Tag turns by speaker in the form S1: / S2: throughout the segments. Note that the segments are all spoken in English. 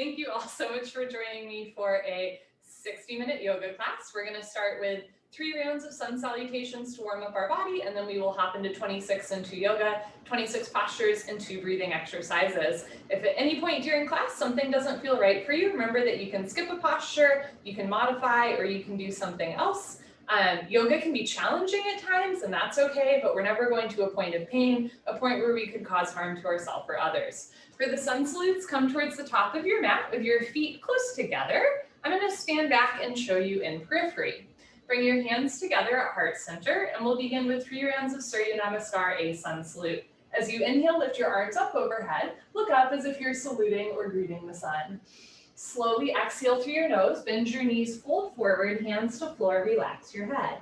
S1: Thank you all so much for joining me for a 60-minute yoga class. We're going to start with 3 rounds of sun salutations to warm up our body, and then we will hop into 26 into yoga, 26 postures into breathing exercises. If at any point during class something doesn't feel right for you, remember that you can skip a posture, you can modify, or you can do something else. Yoga can be challenging at times, and that's okay, but we're never going to a point of pain, a point where we could cause harm to ourselves or others. For the sun salutes, come towards the top of your mat with your feet close together. I'm going to stand back and show you in periphery. Bring your hands together at heart center, and we'll begin with 3 rounds of Surya Namaskar, a sun salute. As you inhale, lift your arms up overhead. Look up as if you're saluting or greeting the sun. Slowly exhale through your nose, bend your knees, fold forward, hands to floor, relax your head.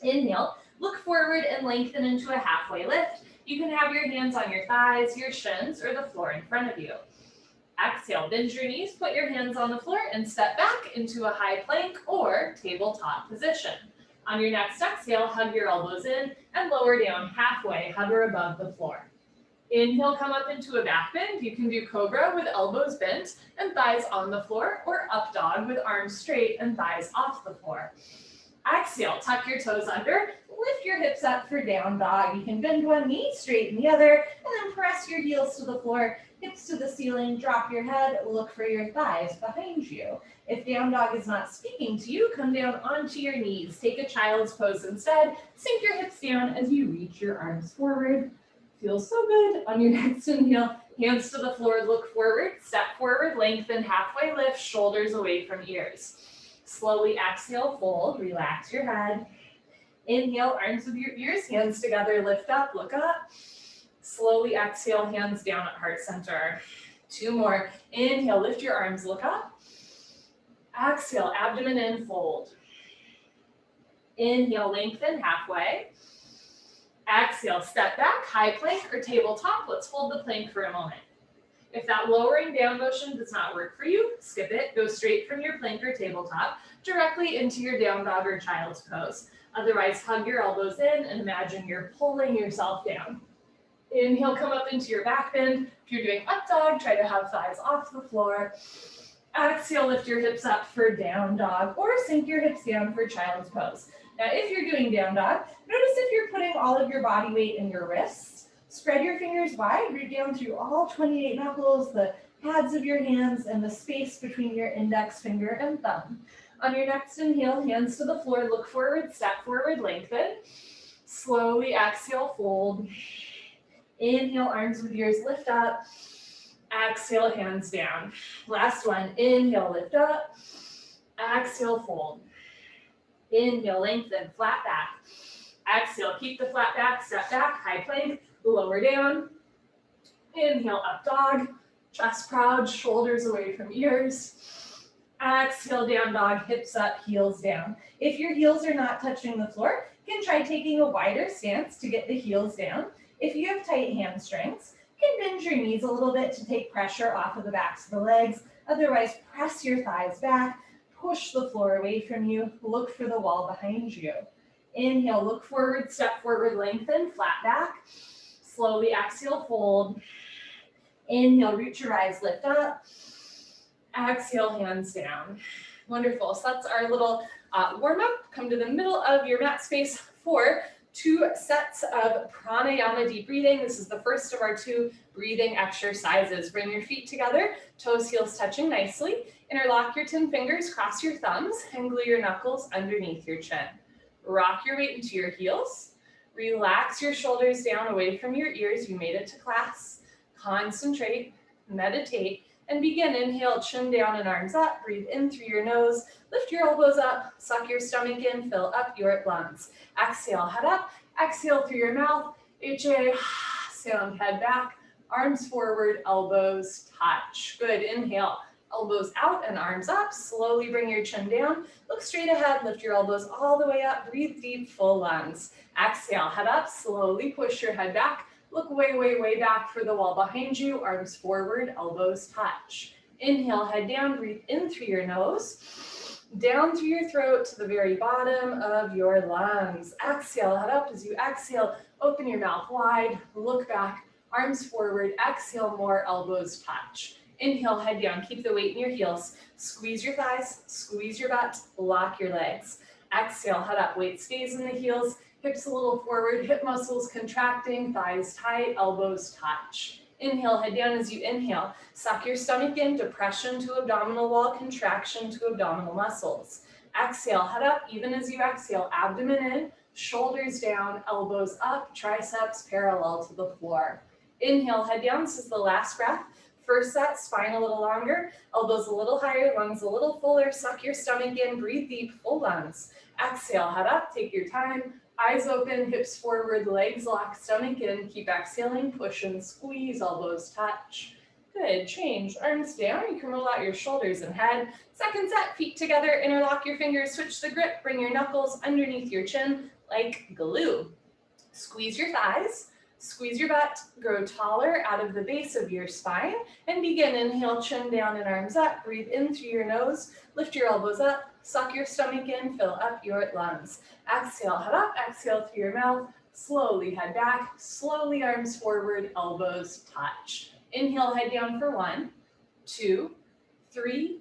S1: Inhale, look forward and lengthen into a halfway lift. You can have your hands on your thighs, your shins, or the floor in front of you. Exhale, bend your knees, put your hands on the floor, and step back into a high plank or tabletop position. On your next exhale, hug your elbows in and lower down halfway, hover above the floor. Inhale, come up into a back bend. You can do Cobra with elbows bent and thighs on the floor, or Up Dog with arms straight and thighs off the floor. Exhale, tuck your toes under, lift your hips up for Down Dog. You can bend one knee, straighten the other, and then press your heels to the floor, hips to the ceiling, drop your head, look for your thighs behind you. If Down Dog is not speaking to you, come down onto your knees. Take a child's pose instead. Sink your hips down as you reach your arms forward. Feels so good. On your next inhale, hands to the floor, look forward, step forward, lengthen, halfway lift, shoulders away from ears. Slowly exhale, fold, relax your head. Inhale, arms with your ears, hands together, lift up, look up. Slowly exhale, hands down at heart center. 2 more. Inhale, lift your arms, look up. Exhale, abdomen in, fold. Inhale, lengthen, halfway. Exhale, step back, high plank or tabletop. Let's hold the plank for a moment. If that lowering down motion does not work for you, skip it. Go straight from your plank or tabletop directly into your Down Dog or child's pose. Otherwise, hug your elbows in and imagine you're pulling yourself down. Inhale, come up into your back bend. If you're doing Up Dog, try to have thighs off the floor. Exhale, lift your hips up for Down Dog or sink your hips down for child's pose. Now, if you're doing Down Dog, notice if you're putting all of your body weight in your wrists. Spread your fingers wide, root down through all 28 knuckles, the pads of your hands, and the space between your index finger and thumb. On your next inhale, hands to the floor, look forward, step forward, lengthen. Slowly exhale, fold. Inhale, arms with ears, lift up. Exhale, hands down. Last one, inhale, lift up. Exhale, fold. Inhale, lengthen, flat back. Exhale, keep the flat back, step back, high plank, lower down. Inhale, Up Dog, chest proud, shoulders away from ears. Exhale, Down Dog, hips up, heels down. If your heels are not touching the floor, you can try taking a wider stance to get the heels down. If you have tight hamstrings, you can bend your knees a little bit to take pressure off of the backs of the legs. Otherwise, press your thighs back. Push the floor away from you. Look for the wall behind you. Inhale, look forward, step forward, lengthen, flat back. Slowly exhale, fold. Inhale, reach your eyes, lift up. Exhale, hands down. Wonderful. So that's our little warm up. Come to the middle of your mat space for 2 sets of pranayama deep breathing. This is the first of our 2 breathing exercises. Bring your feet together, toes, heels touching nicely. Interlock your 10 fingers, cross your thumbs, and glue your knuckles underneath your chin. Rock your weight into your heels. Relax your shoulders down away from your ears. You made it to class. Concentrate, meditate, and begin. Inhale, chin down and arms up. Breathe in through your nose. Lift your elbows up. Suck your stomach in. Fill up your lungs. Exhale, head up. Exhale through your mouth. HA, sound, head back. Arms forward, elbows touch. Good. Inhale. Elbows out and arms up. Slowly bring your chin down. Look straight ahead. Lift your elbows all the way up. Breathe deep, full lungs. Exhale, head up. Slowly push your head back. Look way, way, way back for the wall behind you. Arms forward, elbows touch. Inhale, head down. Breathe in through your nose. Down through your throat to the very bottom of your lungs. Exhale, head up. As you exhale, open your mouth wide. Look back. Arms forward. Exhale more. Elbows touch. Inhale, head down, keep the weight in your heels. Squeeze your thighs, squeeze your butt, lock your legs. Exhale, head up, weight stays in the heels, hips a little forward, hip muscles contracting, thighs tight, elbows touch. Inhale, head down as you inhale. Suck your stomach in, depression to abdominal wall, contraction to abdominal muscles. Exhale, head up, even as you exhale, abdomen in, shoulders down, elbows up, triceps parallel to the floor. Inhale, head down, this is the last breath. First set, spine a little longer, elbows a little higher, lungs a little fuller, suck your stomach in, breathe deep, full lungs. Exhale, head up, take your time, eyes open, hips forward, legs locked, stomach in, keep exhaling, push and squeeze, elbows touch. Good, change, arms down, you can roll out your shoulders and head. Second set, feet together, interlock your fingers, switch the grip, bring your knuckles underneath your chin like glue. Squeeze your thighs, squeeze your butt, grow taller out of the base of your spine, and begin. Inhale, chin down and arms up, breathe in through your nose, lift your elbows up, suck your stomach in, fill up your lungs. Exhale, head up, exhale through your mouth, slowly head back, slowly arms forward, elbows touch. Inhale, head down for 1, 2, 3,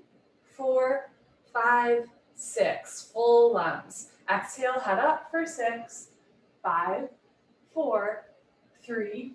S1: 4, 5, 6, full lungs. Exhale, head up for 6, 5, 4, 3,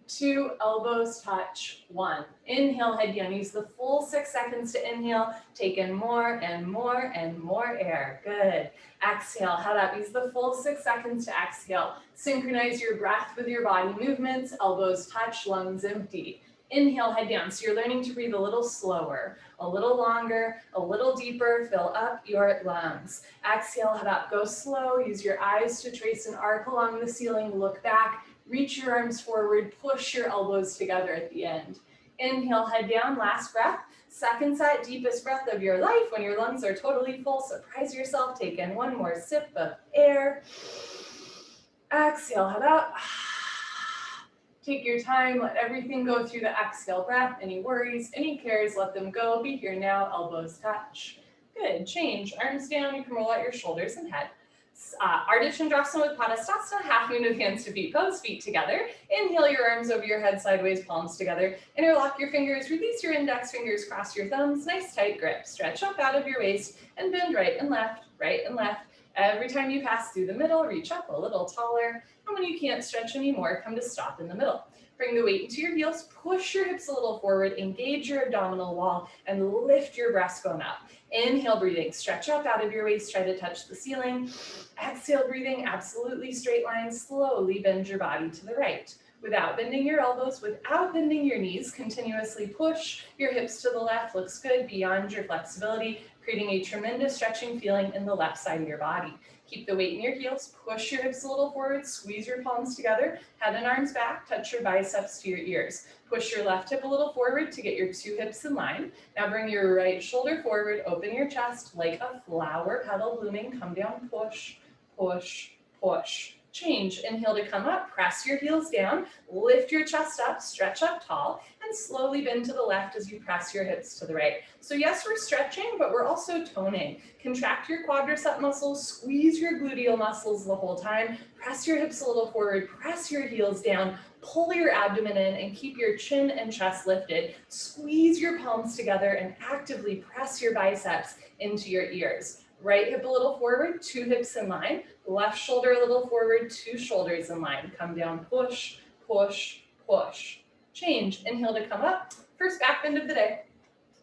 S1: 2, elbows touch, 1. Inhale, head down. Use the full 6 seconds to inhale. Take in more and more and more air. Good. Exhale, head up. Use the full 6 seconds to exhale. Synchronize your breath with your body movements. Elbows touch, lungs empty. Inhale, head down. So you're learning to breathe a little slower, a little longer, a little deeper. Fill up your lungs. Exhale, head up. Go slow. Use your eyes to trace an arc along the ceiling. Look back. Reach your arms forward. Push your elbows together at the end. Inhale, head down. Last breath. Second set, deepest breath of your life. When your lungs are totally full, surprise yourself. Take in one more sip of air. Exhale, head up. Take your time, let everything go through the exhale breath. Any worries, any cares, let them go. Be here now, elbows touch. Good, change, arms down, you can roll out your shoulders and head. Ardha Chandrasana with Padastasana, half moon of hands to feet pose, feet together. Inhale your arms over your head sideways, palms together. Interlock your fingers, release your index fingers, cross your thumbs, nice tight grip. Stretch up out of your waist and bend right and left, right and left. Every time you pass through the middle, reach up a little taller. And when you can't stretch anymore, come to stop in the middle. Bring the weight into your heels, push your hips a little forward, engage your abdominal wall, and lift your breastbone up. Inhale, breathing, stretch up out of your waist, try to touch the ceiling. Exhale, breathing, absolutely straight lines, slowly bend your body to the right. Without bending your elbows, without bending your knees, continuously push your hips to the left, looks good, beyond your flexibility, creating a tremendous stretching feeling in the left side of your body. Keep the weight in your heels, push your hips a little forward, squeeze your palms together, head and arms back, touch your biceps to your ears. Push your left hip a little forward to get your 2 hips in line. Now bring your right shoulder forward, open your chest like a flower petal blooming, come down, push, push, push. Change, inhale to come up, press your heels down, lift your chest up, stretch up tall, and slowly bend to the left as you press your hips to the right. So yes, we're stretching, but we're also toning. Contract your quadricep muscles, squeeze your gluteal muscles the whole time, press your hips a little forward, press your heels down, pull your abdomen in, and keep your chin and chest lifted. Squeeze your palms together and actively press your biceps into your ears. Right hip a little forward, 2 hips in line. Left shoulder a little forward, 2 shoulders in line. Come down, push, push, push. Change, inhale to come up. First back bend of the day.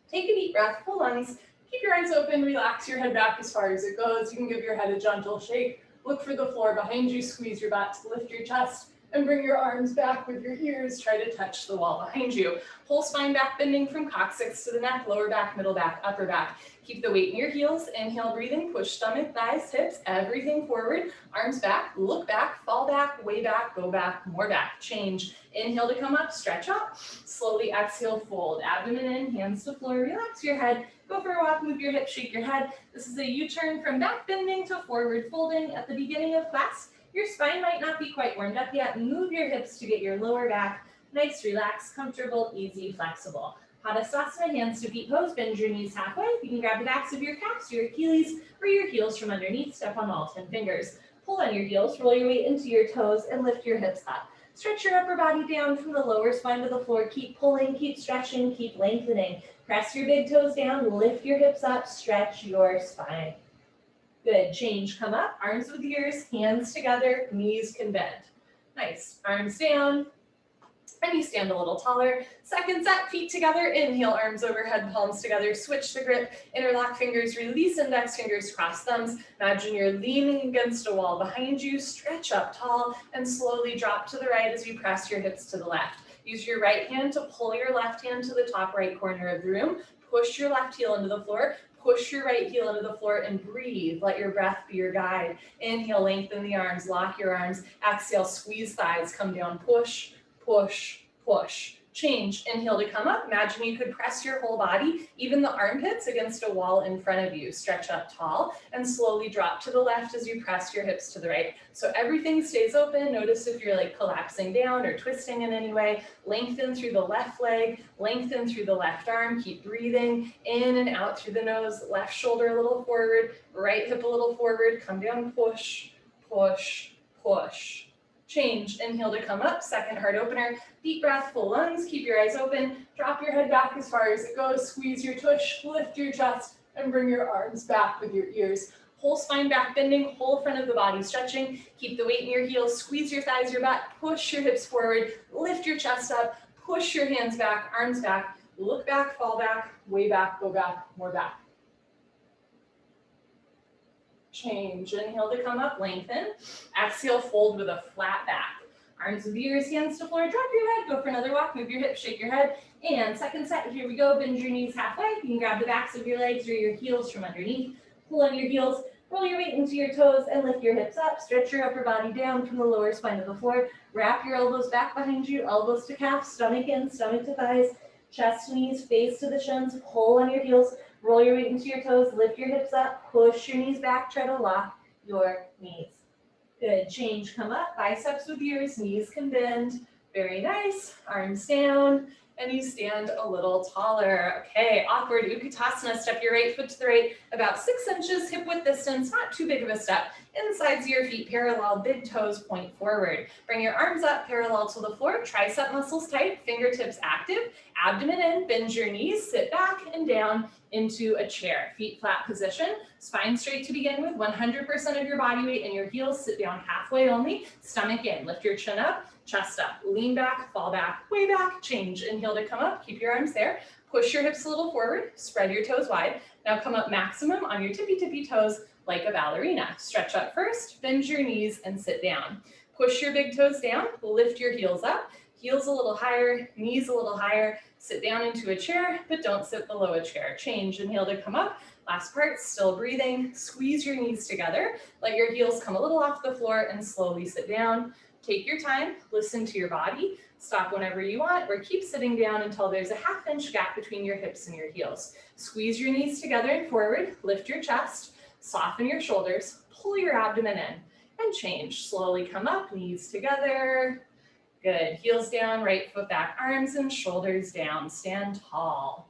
S1: Take a deep breath, full lungs. Keep your eyes open, relax your head back as far as it goes. You can give your head a gentle shake. Look for the floor behind you, squeeze your butt, lift your chest, and bring your arms back with your ears. Try to touch the wall behind you. Whole spine back bending from coccyx to the neck, lower back, middle back, upper back. Keep the weight in your heels. Inhale, breathing, push stomach, thighs, hips, everything forward. Arms back, look back, fall back, way back, go back, more back. Change. Inhale to come up, stretch up. Slowly exhale, fold. Abdomen in, hands to floor, relax your head. Go for a walk, move your hips, shake your head. This is a U-turn from back bending to forward folding. At the beginning of class, your spine might not be quite warmed up yet. Move your hips to get your lower back nice, relaxed, comfortable, easy, flexible. Padastasana, hands to feet pose, bend your knees halfway. You can grab the backs of your calves, your Achilles, or your heels from underneath. Step on all 10 fingers. Pull on your heels, roll your weight into your toes, and lift your hips up.
S2: Stretch your upper body down from the lower spine to the floor. Keep pulling, keep stretching, keep lengthening. Press your big toes down, lift your hips up, stretch your spine. Good, change, come up, arms with ears, hands together, knees can bend. Nice, arms down, and you stand a little taller. Second set, feet together, inhale, arms overhead, palms together, switch the grip, interlock fingers, release index fingers, cross thumbs. Imagine you're leaning against a wall behind you, stretch up tall, and slowly drop to the right as you press your hips to the left. Use your right hand to pull your left hand to the top right corner of the room, push your left heel into the floor, push your right heel into the floor and breathe. Let your breath be your guide. Inhale, lengthen the arms, lock your arms. Exhale, squeeze thighs, come down, push, push, push. Change, inhale to come up. Imagine you could press your whole body, even the armpits, against a wall in front of you. Stretch up tall and slowly drop to the left as you press your hips to the right. So everything stays open. Notice if you're like collapsing down or twisting in any way. Lengthen through the left leg, lengthen through the left arm. Keep breathing in and out through the nose. Left shoulder a little forward, right hip a little forward. Come down, push, push, push. Change, inhale to come up, second heart opener, deep breath, full lungs, keep your eyes open, drop your head back as far as it goes, squeeze your tush, lift your chest, and bring your arms back with your ears. Whole spine back bending, whole front of the body stretching, keep the weight in your heels, squeeze your thighs, your butt, push your hips forward, lift your chest up, push your hands back, arms back, look back, fall back, way back, go back, more back. Change, inhale to come up, lengthen. Exhale, fold with a flat back. Arms with ears, hands to floor, drop your head, go for another walk, move your hips, shake your head. And second set, here we go, bend your knees halfway. You can grab the backs of your legs or your heels from underneath. Pull on your heels, roll your weight into your toes and lift your hips up. Stretch your upper body down from the lower spine to the floor. Wrap your elbows back behind you, elbows to calves, stomach in, stomach to thighs, chest to knees, face to the shins, pull on your heels. Roll your weight into your toes, lift your hips up, push your knees back, try to lock your knees. Good, change, come up, biceps with ears, knees can bend. Very nice, arms down, and you stand a little taller. Okay, awkward Utkatasana, step your right foot to the right, about 6 inches hip width distance, not too big of a step. Insides of your feet parallel, big toes point forward. Bring your arms up parallel to the floor, tricep muscles tight, fingertips active, abdomen in, bend your knees, sit back and down into a chair. Feet flat position, spine straight to begin with, 100% of your body weight in your heels, sit down halfway only, stomach in, lift your chin up, chest up, lean back, fall back, way back, change. Inhale to come up, keep your arms there, push your hips a little forward, spread your toes wide. Now come up maximum on your tippy toes like a ballerina. Stretch up first, bend your knees and sit down. Push your big toes down, lift your heels up, heels a little higher, knees a little higher, sit down into a chair, but don't sit below a chair. Change, inhale to come up. Last part, still breathing, squeeze your knees together, let your heels come a little off the floor and slowly sit down. Take your time, listen to your body, stop whenever you want, or keep sitting down until there's a 1/2 inch gap between your hips and your heels. Squeeze your knees together and forward, lift your chest, soften your shoulders, pull your abdomen in, and change. Slowly come up, knees together. Good, heels down, right foot back, arms and shoulders down, stand tall.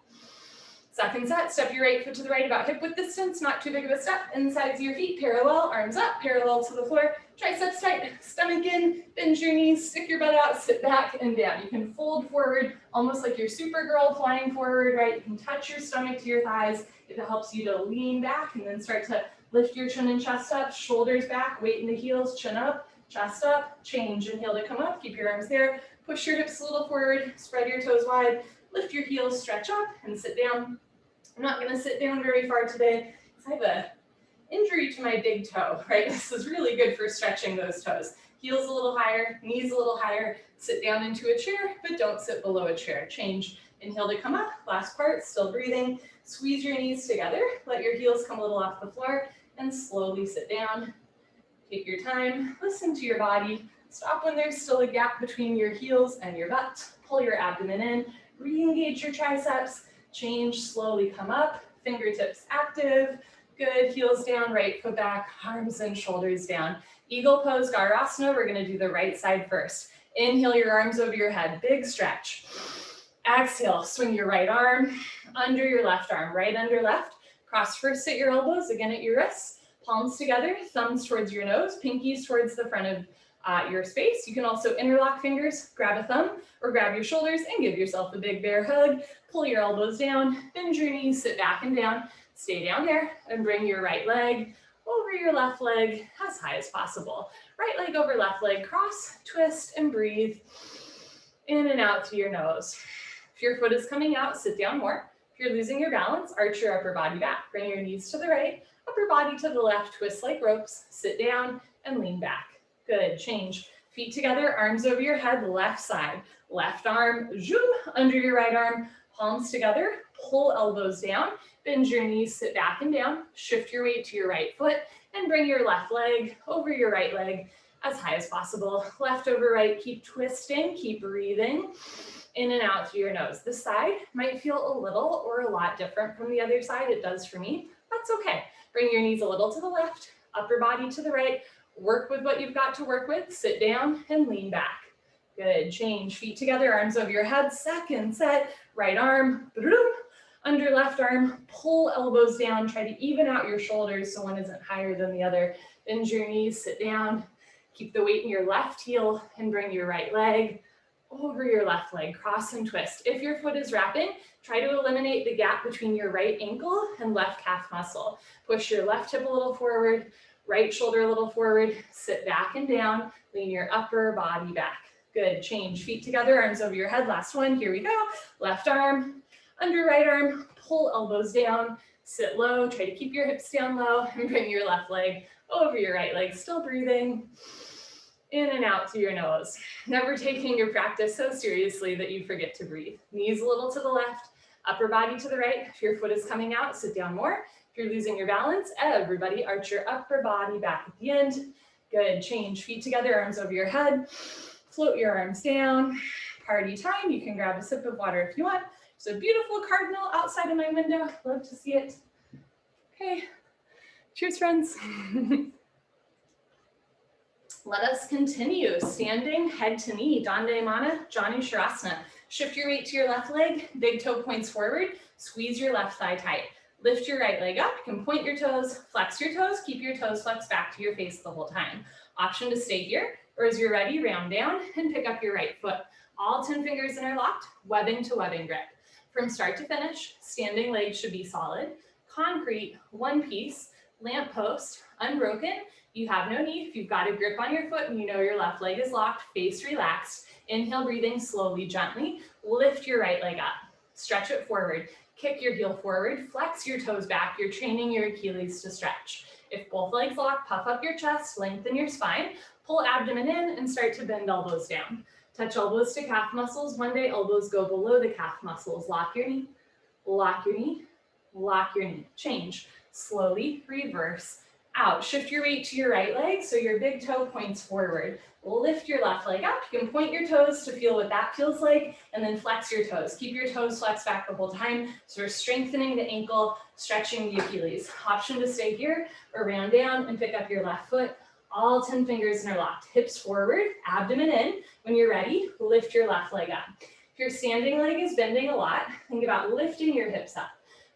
S2: Second set, step your right foot to the right about hip width distance, not too big of a step. Insides of your feet, parallel, arms up, parallel to the floor. Triceps tight, stomach in, bend your knees, stick your butt out, sit back and down. You can fold forward, almost like you're Supergirl flying forward, right? You can touch your stomach to your thighs if it helps you to lean back and then start to lift your chin and chest up, shoulders back, weight in the heels, chin up, chest up, change. Inhale to come up, keep your arms there, push your hips a little forward, spread your toes wide, lift your heels, stretch up and sit down. I'm not gonna sit down very far today because I have an injury to my big toe, right? This is really good for stretching those toes. Heels a little higher, knees a little higher, sit down into a chair, but don't sit below a chair. Change, inhale to come up, last part, still breathing. Squeeze your knees together, let your heels come a little off the floor, and slowly sit down. Take your time, listen to your body. Stop when there's still a gap between your heels and your butt. Pull your abdomen in, re-engage your triceps. Change, slowly come up, fingertips active. Good, heels down, right foot back, arms and shoulders down. Eagle pose, Garasana, we're gonna do the right side first. Inhale your arms over your head, big stretch. Exhale, swing your right arm under your left arm, right under left. Cross first at your elbows, again at your wrists. Palms together, thumbs towards your nose, pinkies towards the front of at your space. You can also interlock fingers, grab a thumb, or grab your shoulders and give yourself a big bear hug. Pull your elbows down, bend your knees, sit back and down. Stay down there and bring your right leg over your left leg as high as possible. Right leg over left leg, cross, twist, and breathe in and out through your nose. If your foot is coming out, sit down more. If you're losing your balance, arch your upper body back. Bring your knees to the right, upper body to the left, twist like ropes, sit down and lean back. Good, change. Feet together, arms over your head, left side. Left arm, zoom, under your right arm, palms together, pull elbows down, bend your knees, sit back and down, shift your weight to your right foot, and bring your left leg over your right leg as high as possible. Left over right, keep twisting, keep breathing in and out through your nose. This side might feel a little or a lot different from the other side. It does for me. That's okay. Bring your knees a little to the left, upper body to the right, work with what you've got to work with, sit down and lean back. Good, change, feet together, arms over your head, second set, right arm, under left arm, pull elbows down, try to even out your shoulders so one isn't higher than the other. Bend your knees, sit down, keep the weight in your left heel and bring your right leg over your left leg, cross and twist. If your foot is wrapping, try to eliminate the gap between your right ankle and left calf muscle. Push your left hip a little forward, right shoulder a little forward, sit back and down, lean your upper body back. Good, change, feet together, arms over your head, last one, here we go. Left arm, under right arm, pull elbows down, sit low, try to keep your hips down low, and bring your left leg over your right leg, still breathing in and out through your nose. Never taking your practice so seriously that you forget to breathe. Knees a little to the left, upper body to the right. If your foot is coming out, sit down more. If you're losing your balance, everybody arch your upper body back at the end. Good, change, feet together, arms over your head. Float your arms down. Party time, you can grab a sip of water if you want. There's a beautiful cardinal outside of my window. Love to see it. Okay, cheers friends. Let us continue. Standing, head to knee, Dandayamana, Janu Sharasana. Shift your weight to your left leg, big toe points forward, squeeze your left thigh tight. Lift your right leg up, you can point your toes, flex your toes, keep your toes flexed back to your face the whole time. Option to stay here, or as you're ready, round down and pick up your right foot. All 10 fingers interlocked, webbing to webbing grip. From start to finish, standing legs should be solid, concrete, one piece, lamp post, unbroken. You have no need. If you've got a grip on your foot and you know your left leg is locked, face relaxed. Inhale, breathing slowly, gently. Lift your right leg up. Stretch it forward. Kick your heel forward. Flex your toes back. You're training your Achilles to stretch. If both legs lock, puff up your chest, lengthen your spine. Pull abdomen in and start to bend elbows down. Touch elbows to calf muscles. One day, elbows go below the calf muscles. Lock your knee. Lock your knee. Lock your knee. Change. Slowly reverse. Out. Shift your weight to your right leg so your big toe points forward. Lift your left leg up. You can point your toes to feel what that feels like, and then flex your toes. Keep your toes flexed back the whole time. So we're strengthening the ankle, stretching the Achilles. Option to stay here or round down and pick up your left foot. All 10 fingers interlocked. Hips forward, abdomen in. When you're ready, lift your left leg up. If your standing leg is bending a lot, think about lifting your hips up.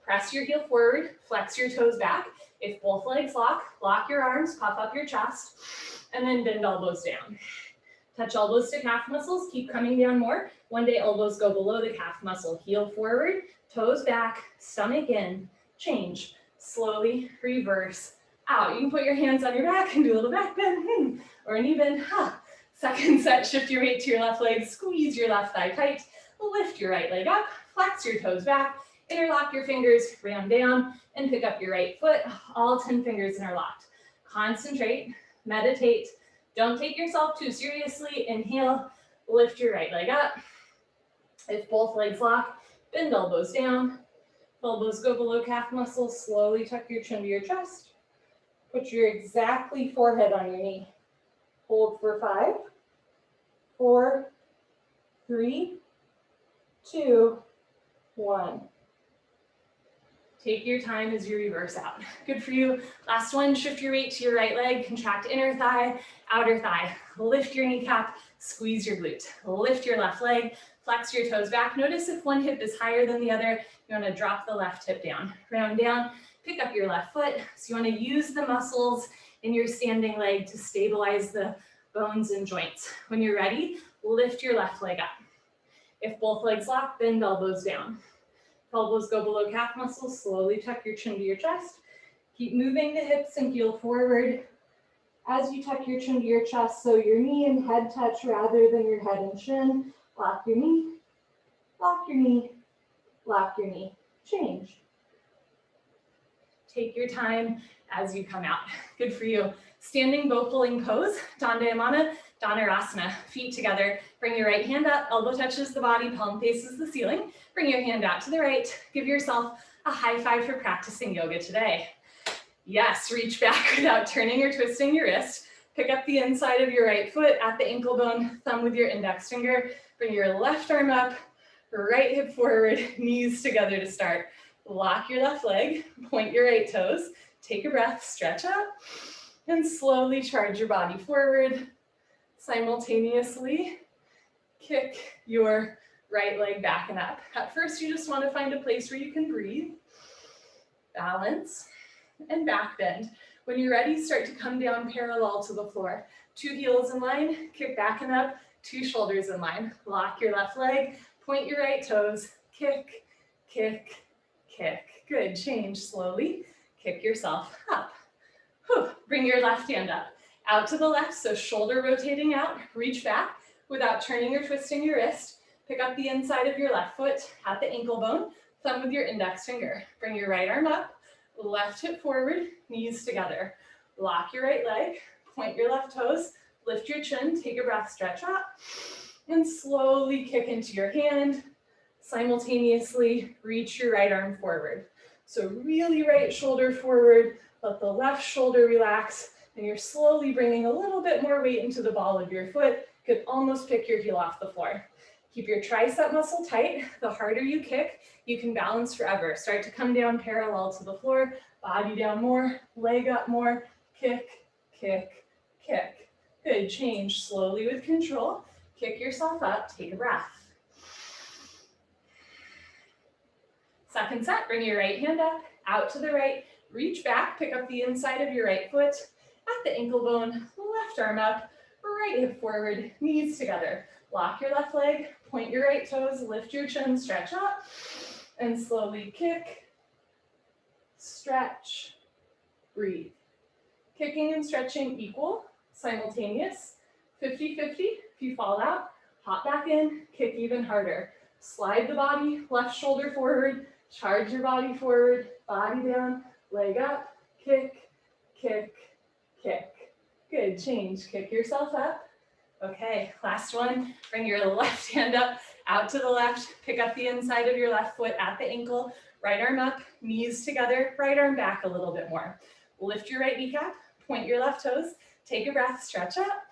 S2: Press your heel forward, flex your toes back. If both legs lock, lock your arms, puff up your chest, and then bend elbows down. Touch elbows to calf muscles, keep coming down more. One day elbows go below the calf muscle. Heel forward, toes back, stomach in, change. Slowly reverse, out. You can put your hands on your back and do a little back bend, or a knee bend. Second set, shift your weight to your left leg, squeeze your left thigh tight, lift your right leg up, flex your toes back, interlock your fingers, round down, and pick up your right foot. All 10 fingers interlocked. Concentrate, meditate. Don't take yourself too seriously. Inhale, lift your right leg up. If both legs lock, bend elbows down. Elbows go below calf muscles. Slowly tuck your chin to your chest. Put your exactly forehead on your knee. Hold for 5, 4, 3, 2, 1. Take your time as you reverse out. Good for you. Last one, shift your weight to your right leg, contract inner thigh, outer thigh. Lift your kneecap, squeeze your glute. Lift your left leg, flex your toes back. Notice if one hip is higher than the other, you want to drop the left hip down. Round down, pick up your left foot. So you want to use the muscles in your standing leg to stabilize the bones and joints. When you're ready, lift your left leg up. If both legs lock, bend elbows down. If elbows go below calf muscles, slowly tuck your chin to your chest. Keep moving the hips and heel forward as you tuck your chin to your chest, so your knee and head touch rather than your head and chin. Lock your knee, lock your knee, lock your knee. Change. Take your time as you come out. Good for you. Standing bow pulling pose, Dandayamana, Dhanurasana. Feet together. Bring your right hand up, elbow touches the body, palm faces the ceiling. Bring your hand out to the right. Give yourself a high five for practicing yoga today. Yes, reach back without turning or twisting your wrist. Pick up the inside of your right foot at the ankle bone, thumb with your index finger. Bring your left arm up, right hip forward, knees together to start. Lock your left leg, point your right toes, take a breath, stretch up, and slowly charge your body forward. Simultaneously, kick your right leg back and up. At first, you just want to find a place where you can breathe, balance, and back bend. When you're ready, start to come down parallel to the floor. 2 heels in line, kick back and up, 2 shoulders in line. Lock your left leg, point your right toes, kick, kick, kick. Good, change slowly. Kick yourself up. Whew. Bring your left hand up. Out to the left, so shoulder rotating out. Reach back without turning or twisting your wrist. Pick up the inside of your left foot at the ankle bone. Thumb with your index finger. Bring your right arm up. Left hip forward, knees together. Lock your right leg. Point your left toes. Lift your chin. Take a breath, stretch up. And slowly kick into your hand. Simultaneously, reach your right arm forward. So really right shoulder forward, let the left shoulder relax, and you're slowly bringing a little bit more weight into the ball of your foot. You could almost pick your heel off the floor. Keep your tricep muscle tight. The harder you kick, you can balance forever. Start to come down parallel to the floor, body down more, leg up more, kick, kick, kick. Good, change slowly with control. Kick yourself up, take a breath. Second set, bring your right hand up, out to the right, reach back, pick up the inside of your right foot at the ankle bone, left arm up, right hip forward, knees together. Lock your left leg, point your right toes, lift your chin, stretch up, and slowly kick, stretch, breathe. Kicking and stretching equal, simultaneous, 50-50. If you fall out, hop back in, kick even harder. Slide the body, left shoulder forward, charge your body forward, body down, leg up, kick, kick, kick. Good, change, kick yourself up. Okay, last one, bring your left hand up, out to the left, pick up the inside of your left foot at the ankle, right arm up, knees together, right arm back a little bit more. Lift your right kneecap, point your left toes, take a breath, stretch up,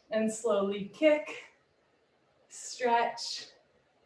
S2: and slowly kick, stretch,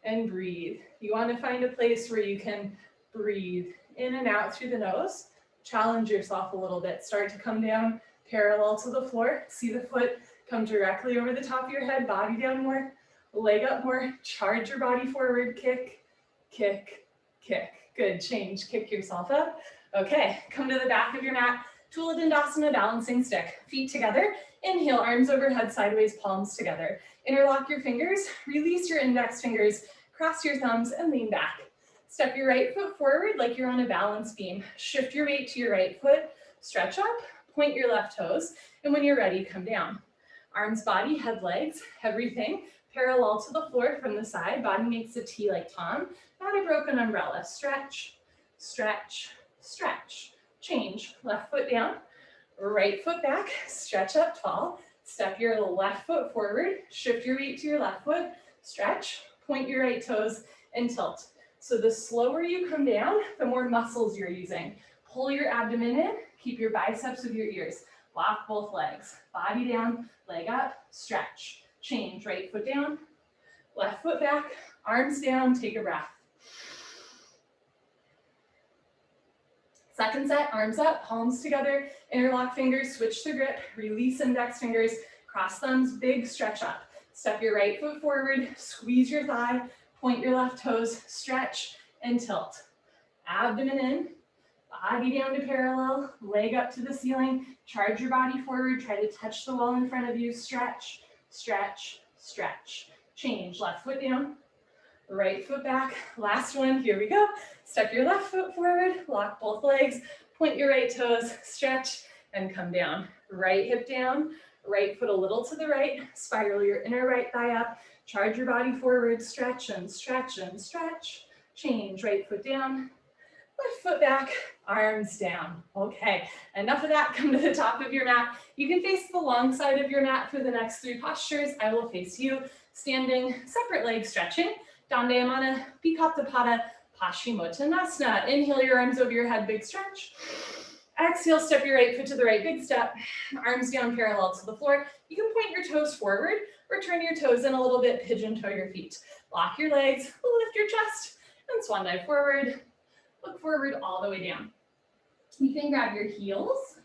S2: and breathe. You want to find a place where you can breathe in and out through the nose. Challenge yourself a little bit. Start to come down parallel to the floor. See the foot come directly over the top of your head, body down more, leg up more, charge your body forward, kick, kick, kick. Good, change, kick yourself up. Okay, come to the back of your mat, Tula Dandasana, balancing stick. Feet together, inhale, arms overhead, sideways, palms together. Interlock your fingers, release your index fingers, cross your thumbs, and lean back. Step your right foot forward like you're on a balance beam. Shift your weight to your right foot, stretch up, point your left toes, and when you're ready, come down. Arms, body, head, legs, everything parallel to the floor from the side. Body makes a T like Tom, not a broken umbrella. Stretch, stretch, stretch. Change, left foot down, right foot back, stretch up tall. Step your left foot forward, shift your weight to your left foot, stretch, point your right toes, and tilt. So the slower you come down, the more muscles you're using. Pull your abdomen in, keep your biceps with your ears. Lock both legs, body down, leg up, stretch. Change, right foot down, left foot back, arms down, take a breath. Second set, arms up, palms together, interlock fingers, switch the grip, release index fingers, cross thumbs, big stretch up. Step your right foot forward, squeeze your thigh, point your left toes, stretch and tilt. Abdomen in, Body down to parallel, leg up to the ceiling, charge your body forward, try to touch the wall in front of you, stretch, stretch, stretch. Change, left foot down, right foot back. Last one, here we go. Step your left foot forward, lock both legs, point your right toes, stretch, and come down. Right hip down, right foot a little to the right, spiral your inner right thigh up, charge your body forward, stretch and stretch and stretch. Change, right foot down, left foot back, arms down. Okay, enough of that. Come to the top of your mat. You can face the long side of your mat for the next 3 postures. I will face you, standing, separate leg stretching. Dandayamana, Bikram, Mutasana. Inhale your arms over your head, big stretch. Exhale, step your right foot to the right, big step. Arms down parallel to the floor. You can point your toes forward or turn your toes in a little bit, pigeon toe your feet. Lock your legs, lift your chest, and swan dive forward. Look forward all the way down. You can grab your heels,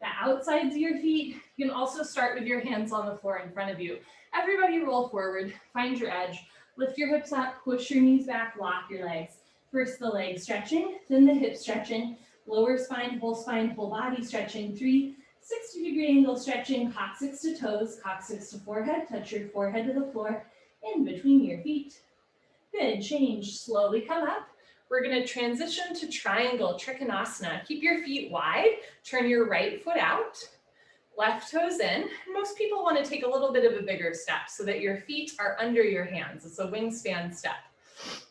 S2: the outsides of your feet. You can also start with your hands on the floor in front of you. Everybody roll forward, find your edge, lift your hips up, push your knees back, lock your legs. First the leg stretching, then the hip stretching, lower spine, whole body stretching. 3, 60-degree angle stretching, coccyx to toes, coccyx to forehead, touch your forehead to the floor, in between your feet. Good, change, slowly come up. We're going to transition to triangle trikonasana. Keep your feet wide, turn your right foot out, left toes in. Most people want to take a little bit of a bigger step so that your feet are under your hands. It's a wingspan step.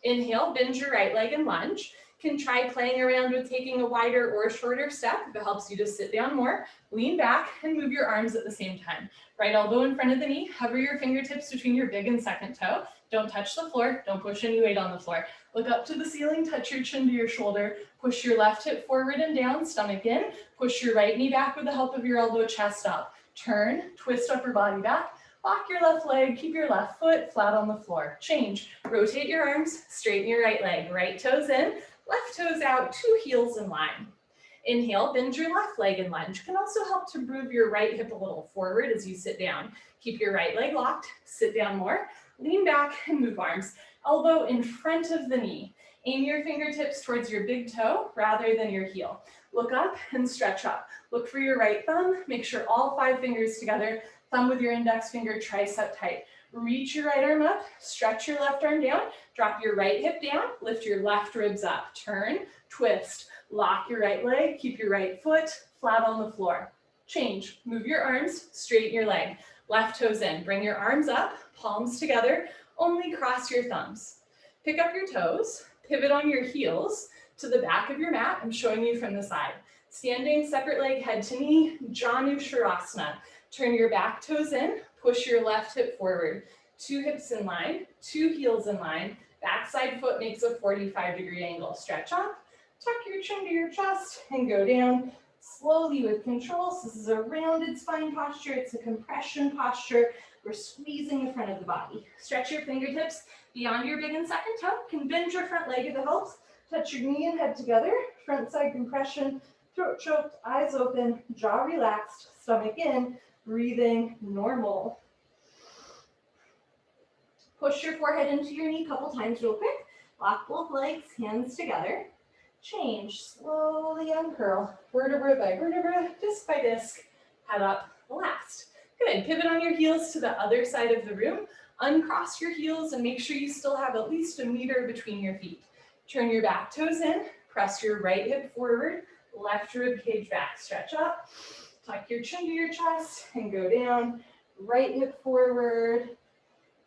S2: Inhale, bend your right leg and lunge. Can try playing around with taking a wider or shorter step if it helps you to sit down more. Lean back and move your arms at the same time. Right elbow in front of the knee, hover your fingertips between your big and second toe. Don't touch the floor, don't push any weight on the floor. Look up to the ceiling, touch your chin to your shoulder, push your left hip forward and down, stomach in, push your right knee back with the help of your elbow, chest up. Turn, twist upper body back, lock your left leg, keep your left foot flat on the floor. Change, rotate your arms, straighten your right leg, right toes in, left toes out, 2 heels in line. Inhale, bend your left leg and lunge. Can also help to move your right hip a little forward as you sit down. Keep your right leg locked, sit down more, lean back and move arms. Elbow in front of the knee. Aim your fingertips towards your big toe rather than your heel. Look up and stretch up. Look for your right thumb. Make sure all 5 fingers together. Thumb with your index finger, tricep tight. Reach your right arm up, stretch your left arm down, drop your right hip down, lift your left ribs up, turn, twist, lock your right leg, keep your right foot flat on the floor. Change, move your arms, straighten your leg, left toes in, bring your arms up, palms together, only cross your thumbs. Pick up your toes, pivot on your heels to the back of your mat. I'm showing you from the side. Standing, separate leg, head to knee, Janu Shavasana. Turn your back toes in, push your left hip forward. 2 hips in line, 2 heels in line. Backside foot makes a 45-degree angle. Stretch up, tuck your chin to your chest, and go down slowly with control. So this is a rounded spine posture. It's a compression posture. We're squeezing the front of the body. Stretch your fingertips beyond your big and second toe. Can bend your front leg if it helps. Touch your knee and head together. Front side compression, throat choked, eyes open, jaw relaxed, stomach in, breathing normal. Push your forehead into your knee a couple times real quick. Lock both legs, hands together. Change, slowly uncurl, vertebra by vertebra, disc by disc, head up, last. Good, pivot on your heels to the other side of the room. Uncross your heels and make sure you still have at least a meter between your feet. Turn your back toes in, press your right hip forward, left rib cage back, stretch up, tuck your chin to your chest and go down, right hip forward,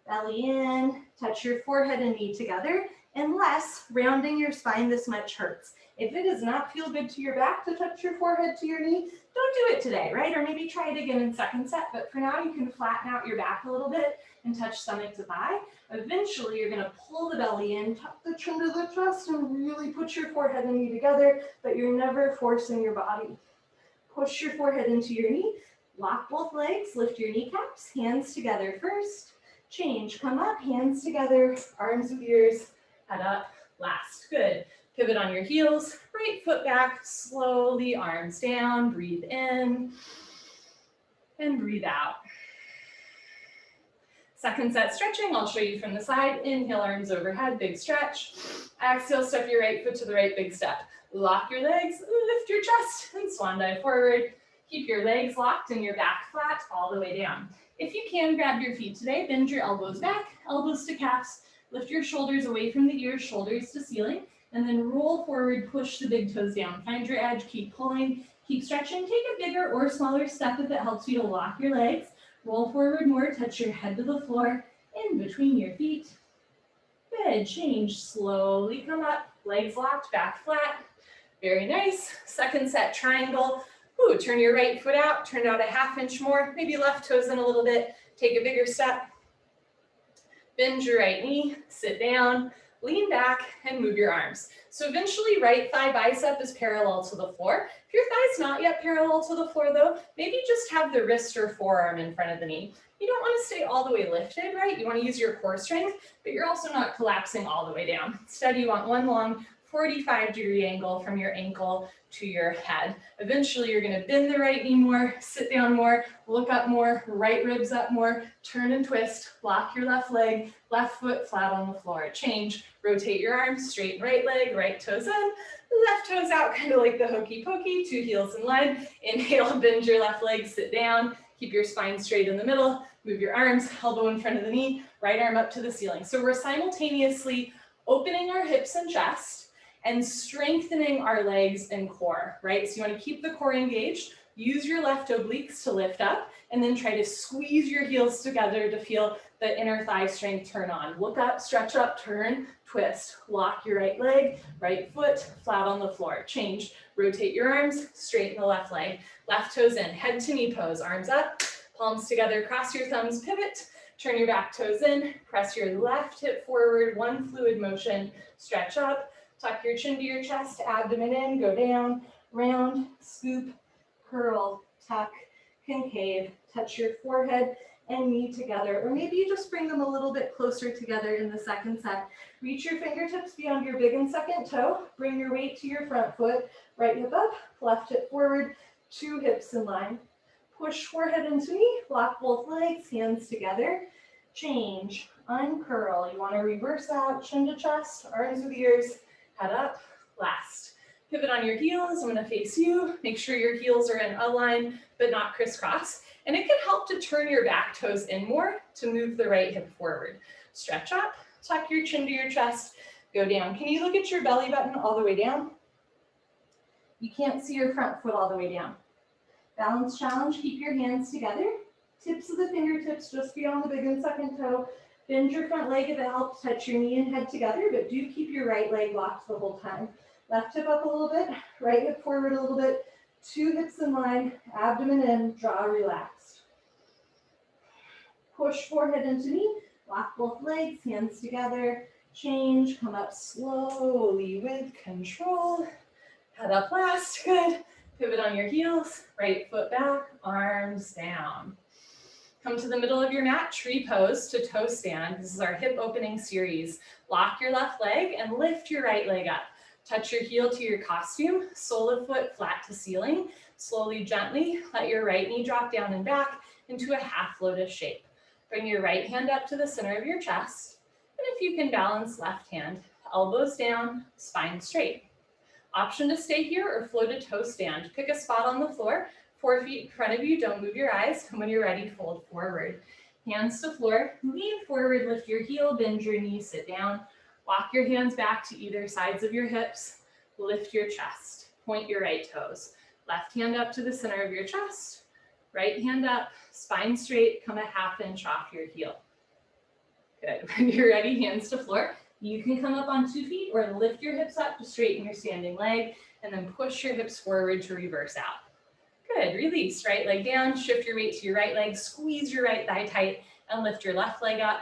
S2: belly in, touch your forehead and knee together, unless rounding your spine this much hurts. If it does not feel good to your back to touch your forehead to your knee, don't do it today, right? Or maybe try it again in second set, but for now you can flatten out your back a little bit and touch stomach to thigh. Eventually you're gonna pull the belly in, tuck the chin to the chest and really put your forehead and knee together, but you're never forcing your body. Push your forehead into your knee, lock both legs, lift your kneecaps, hands together first. Change, come up, hands together, arms with ears, head up, last. Good. Pivot on your heels, right foot back, slowly arms down, breathe in and breathe out. Second set stretching, I'll show you from the side. Inhale, arms overhead, big stretch. Exhale, step your right foot to the right, big step. Lock your legs, lift your chest, and swan dive forward. Keep your legs locked and your back flat all the way down. If you can, grab your feet today, bend your elbows back, elbows to calves, lift your shoulders away from the ears, shoulders to ceiling, and then roll forward, push the big toes down. Find your edge, keep pulling, keep stretching. Take a bigger or smaller step if it helps you to lock your legs. Roll forward more, touch your head to the floor, in between your feet. Good, change, slowly come up, legs locked, back flat. Very nice. Second set triangle. Ooh, turn your right foot out, turn out a ½ inch more, maybe left toes in a little bit, take a bigger step. Bend your right knee, sit down, lean back, and move your arms. So eventually right thigh bicep is parallel to the floor. If your thigh's not yet parallel to the floor though, maybe just have the wrist or forearm in front of the knee. You don't want to stay all the way lifted, right? You want to use your core strength, but you're also not collapsing all the way down. Instead, you want one long 45-degree angle from your ankle to your head. Eventually, you're going to bend the right knee more, sit down more, look up more, right ribs up more, turn and twist, lock your left leg, left foot flat on the floor. Change, rotate your arms, straighten right leg, right toes in, left toes out, kind of like the hokey pokey, 2 heels in line. Inhale, bend your left leg, sit down, keep your spine straight in the middle, move your arms, elbow in front of the knee, right arm up to the ceiling. So we're simultaneously opening our hips and chest, and strengthening our legs and core, right? So you want to keep the core engaged, use your left obliques to lift up, and then try to squeeze your heels together to feel the inner thigh strength turn on. Look up, stretch up, turn, twist, lock your right leg, right foot, flat on the floor. Change, rotate your arms, straighten the left leg, left toes in, head to knee pose, arms up, palms together, cross your thumbs, pivot, turn your back toes in, press your left hip forward, one fluid motion, stretch up, tuck your chin to your chest, abdomen in, go down, round, scoop, curl, tuck, concave, touch your forehead and knee together, or maybe you just bring them a little bit closer together in the second set. Reach your fingertips beyond your big and second toe, bring your weight to your front foot, right hip up, left hip forward, 2 hips in line. Push forehead into knee, lock both legs, hands together, change, uncurl. You want to reverse out, chin to chest, arms with ears, head up, last. Pivot on your heels, I'm going to face you. Make sure your heels are in a line, but not crisscross. And it can help to turn your back toes in more to move the right hip forward. Stretch up, tuck your chin to your chest, go down. Can you look at your belly button all the way down? You can't see your front foot all the way down. Balance challenge, keep your hands together. Tips of the fingertips just beyond the big and second toe. Bend your front leg if it helps, touch your knee and head together, but do keep your right leg locked the whole time. Left hip up a little bit, right hip forward a little bit, 2 hips in line, abdomen in, draw relaxed. Push forehead into knee, lock both legs, hands together, change, come up slowly with control. Head up last, good. Pivot on your heels, right foot back, arms down. Come to the middle of your mat, tree pose to toe stand. This is our hip opening series. Lock your left leg and lift your right leg up. Touch your heel to your costume, sole of foot flat to ceiling. Slowly, gently, let your right knee drop down and back into a half lotus shape. Bring your right hand up to the center of your chest. And if you can balance left hand, elbows down, spine straight. Option to stay here or float a toe stand. Pick a spot on the floor, 4 feet in front of you, don't move your eyes, and when you're ready, fold forward. Hands to floor, lean forward, lift your heel, bend your knee, sit down. Walk your hands back to either sides of your hips, lift your chest, point your right toes. Left hand up to the center of your chest, right hand up, spine straight, come a ½ inch off your heel. Good, when you're ready, hands to floor. You can come up on 2 feet or lift your hips up to straighten your standing leg and then push your hips forward to reverse out. Good, release, right leg down, shift your weight to your right leg, squeeze your right thigh tight and lift your left leg up,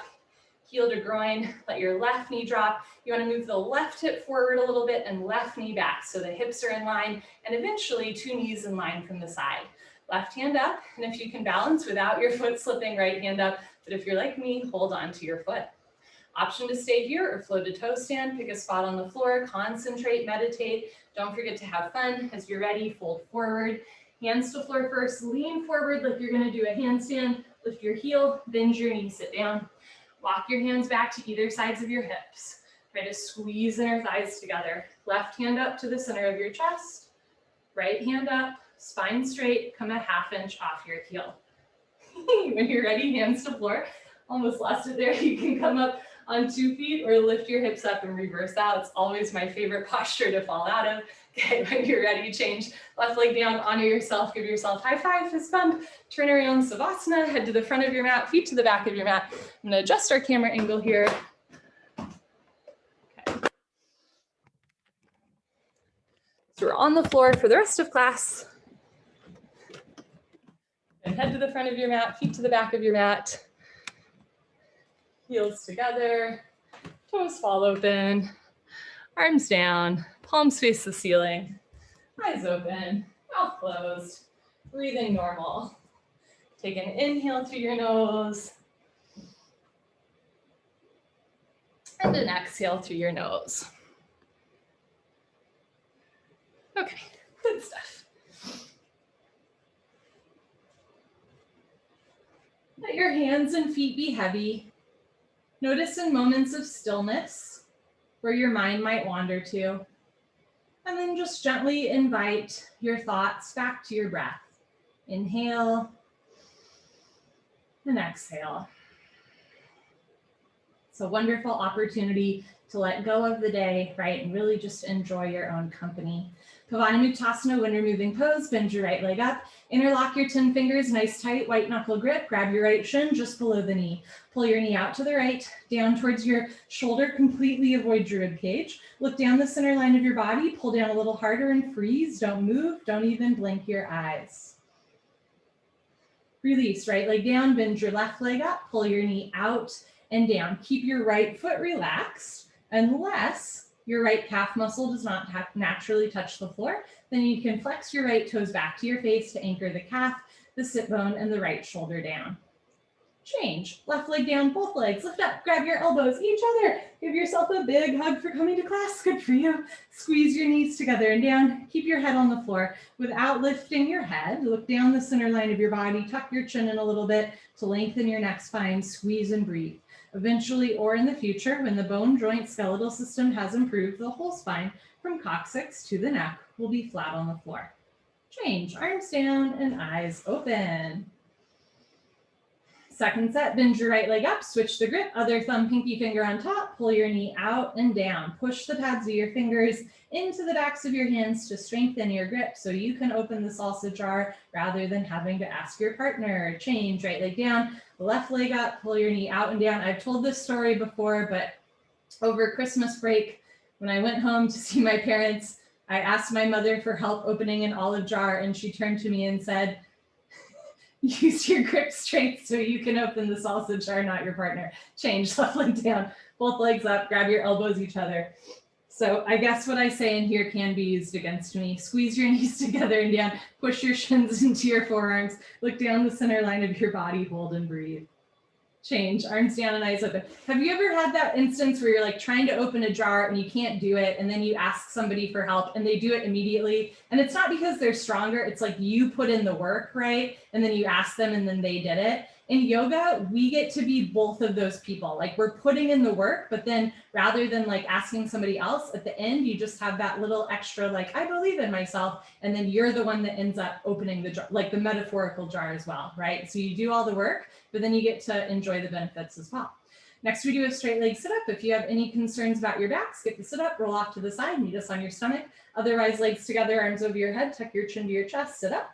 S2: heel to groin, let your left knee drop. You wanna move the left hip forward a little bit and left knee back so the hips are in line and eventually 2 knees in line from the side. Left hand up, and if you can balance without your foot slipping, right hand up, but if you're like me, hold on to your foot. Option to stay here or float a toe stand, pick a spot on the floor, concentrate, meditate. Don't forget to have fun. As you're ready, fold forward. Hands to floor first, lean forward like you're gonna do a handstand. Lift your heel, bend your knee, sit down. Walk your hands back to either sides of your hips. Try to squeeze inner thighs together. Left hand up to the center of your chest. Right hand up, spine straight, come a ½ inch off your heel. When you're ready, hands to floor. Almost lost it there. You can come up on 2 feet or lift your hips up and reverse out. It's always my favorite posture to fall out of. Okay, when you're ready, change left leg down, honor yourself, give yourself high five, fist bump, turn around, Savasana, head to the front of your mat, feet to the back of your mat. I'm gonna adjust our camera angle here. Okay. So we're on the floor for the rest of class. And head to the front of your mat, feet to the back of your mat. Heels together, toes fall open, arms down, palms face the ceiling, eyes open, mouth closed, breathing normal. Take an inhale through your nose and an exhale through your nose. Okay, good stuff. Let your hands and feet be heavy. Notice in moments of stillness where your mind might wander to, and then just gently invite your thoughts back to your breath. Inhale and exhale. It's a wonderful opportunity to let go of the day, right, and really just enjoy your own company. Pavonna Mutasana, when removing pose, bend your right leg up, interlock your 10 fingers, nice tight white knuckle grip, grab your right shin just below the knee. Pull your knee out to the right, down towards your shoulder, completely avoid your rib cage. Look down the center line of your body, pull down a little harder and freeze. Don't move, don't even blink your eyes. Release, right leg down, bend your left leg up, pull your knee out and down. Keep your right foot relaxed unless your right calf muscle does not naturally touch the floor. Then you can flex your right toes back to your face to anchor the calf, the sit bone, and the right shoulder down. Change. Left leg down, both legs. Lift up, grab your elbows, each other. Give yourself a big hug for coming to class. Good for you. Squeeze your knees together and down. Keep your head on the floor without lifting your head. Look down the center line of your body. Tuck your chin in a little bit to lengthen your neck spine. Squeeze and breathe. Eventually, or in the future, when the bone joint skeletal system has improved, the whole spine from coccyx to the neck will be flat on the floor. Change. Arms down and eyes open. Second set, bend your right leg up, switch the grip, other thumb, pinky finger on top, pull your knee out and down. Push the pads of your fingers into the backs of your hands to strengthen your grip so you can open the salsa jar rather than having to ask your partner. Change, right leg down, left leg up, pull your knee out and down. I've told this story before, but over Christmas break, when I went home to see my parents, I asked my mother for help opening an olive jar, and she turned to me and said, use your grip strength so you can open the salsa jar, not your partner. Change, left leg down, both legs up, grab your elbows each other. So I guess what I say in here can be used against me. Squeeze your knees together and down, push your shins into your forearms, look down the center line of your body, hold and breathe. Change, arms down and eyes open. Have you ever had that instance where you're like trying to open a jar and you can't do it, and then you ask somebody for help and they do it immediately? And it's not because they're stronger, it's like you put in the work, right? And then you ask them and then they did it. In yoga, we get to be both of those people. Like we're putting in the work, but then rather than like asking somebody else at the end, you just have that little extra, like, I believe in myself. And then you're the one that ends up opening the jar, like the metaphorical jar as well, right? So you do all the work, but then you get to enjoy the benefits as well. Next, we do a straight leg sit up. If you have any concerns about your back, skip the sit up, roll off to the side, meet us on your stomach. Otherwise, legs together, arms over your head, tuck your chin to your chest, sit up.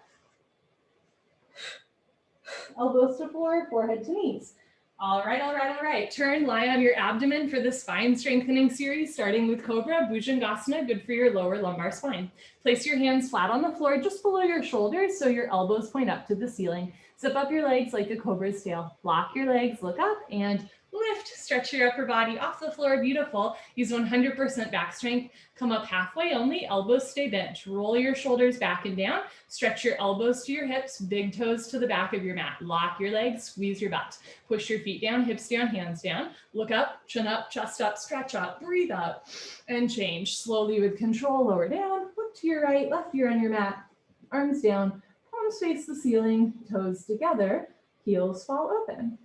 S2: Elbows to floor, forehead to knees. All right, all right, all right. Turn, lie on your abdomen for the spine strengthening series, starting with Cobra Bujungasana, good for your lower lumbar spine. Place your hands flat on the floor, just below your shoulders, so your elbows point up to the ceiling. Zip up your legs like a cobra's tail. Lock your legs, look up, and lift. Stretch your upper body off the floor, beautiful. Use 100% back strength. Come up halfway only, elbows stay bent. Roll your shoulders back and down. Stretch your elbows to your hips, big toes to the back of your mat. Lock your legs, squeeze your butt. Push your feet down, hips down, hands down. Look up, chin up, chest up, stretch up, breathe up, and change. Slowly with control, lower down, look to your right, left ear on your mat, arms down, palms face the ceiling, toes together. heels fall open.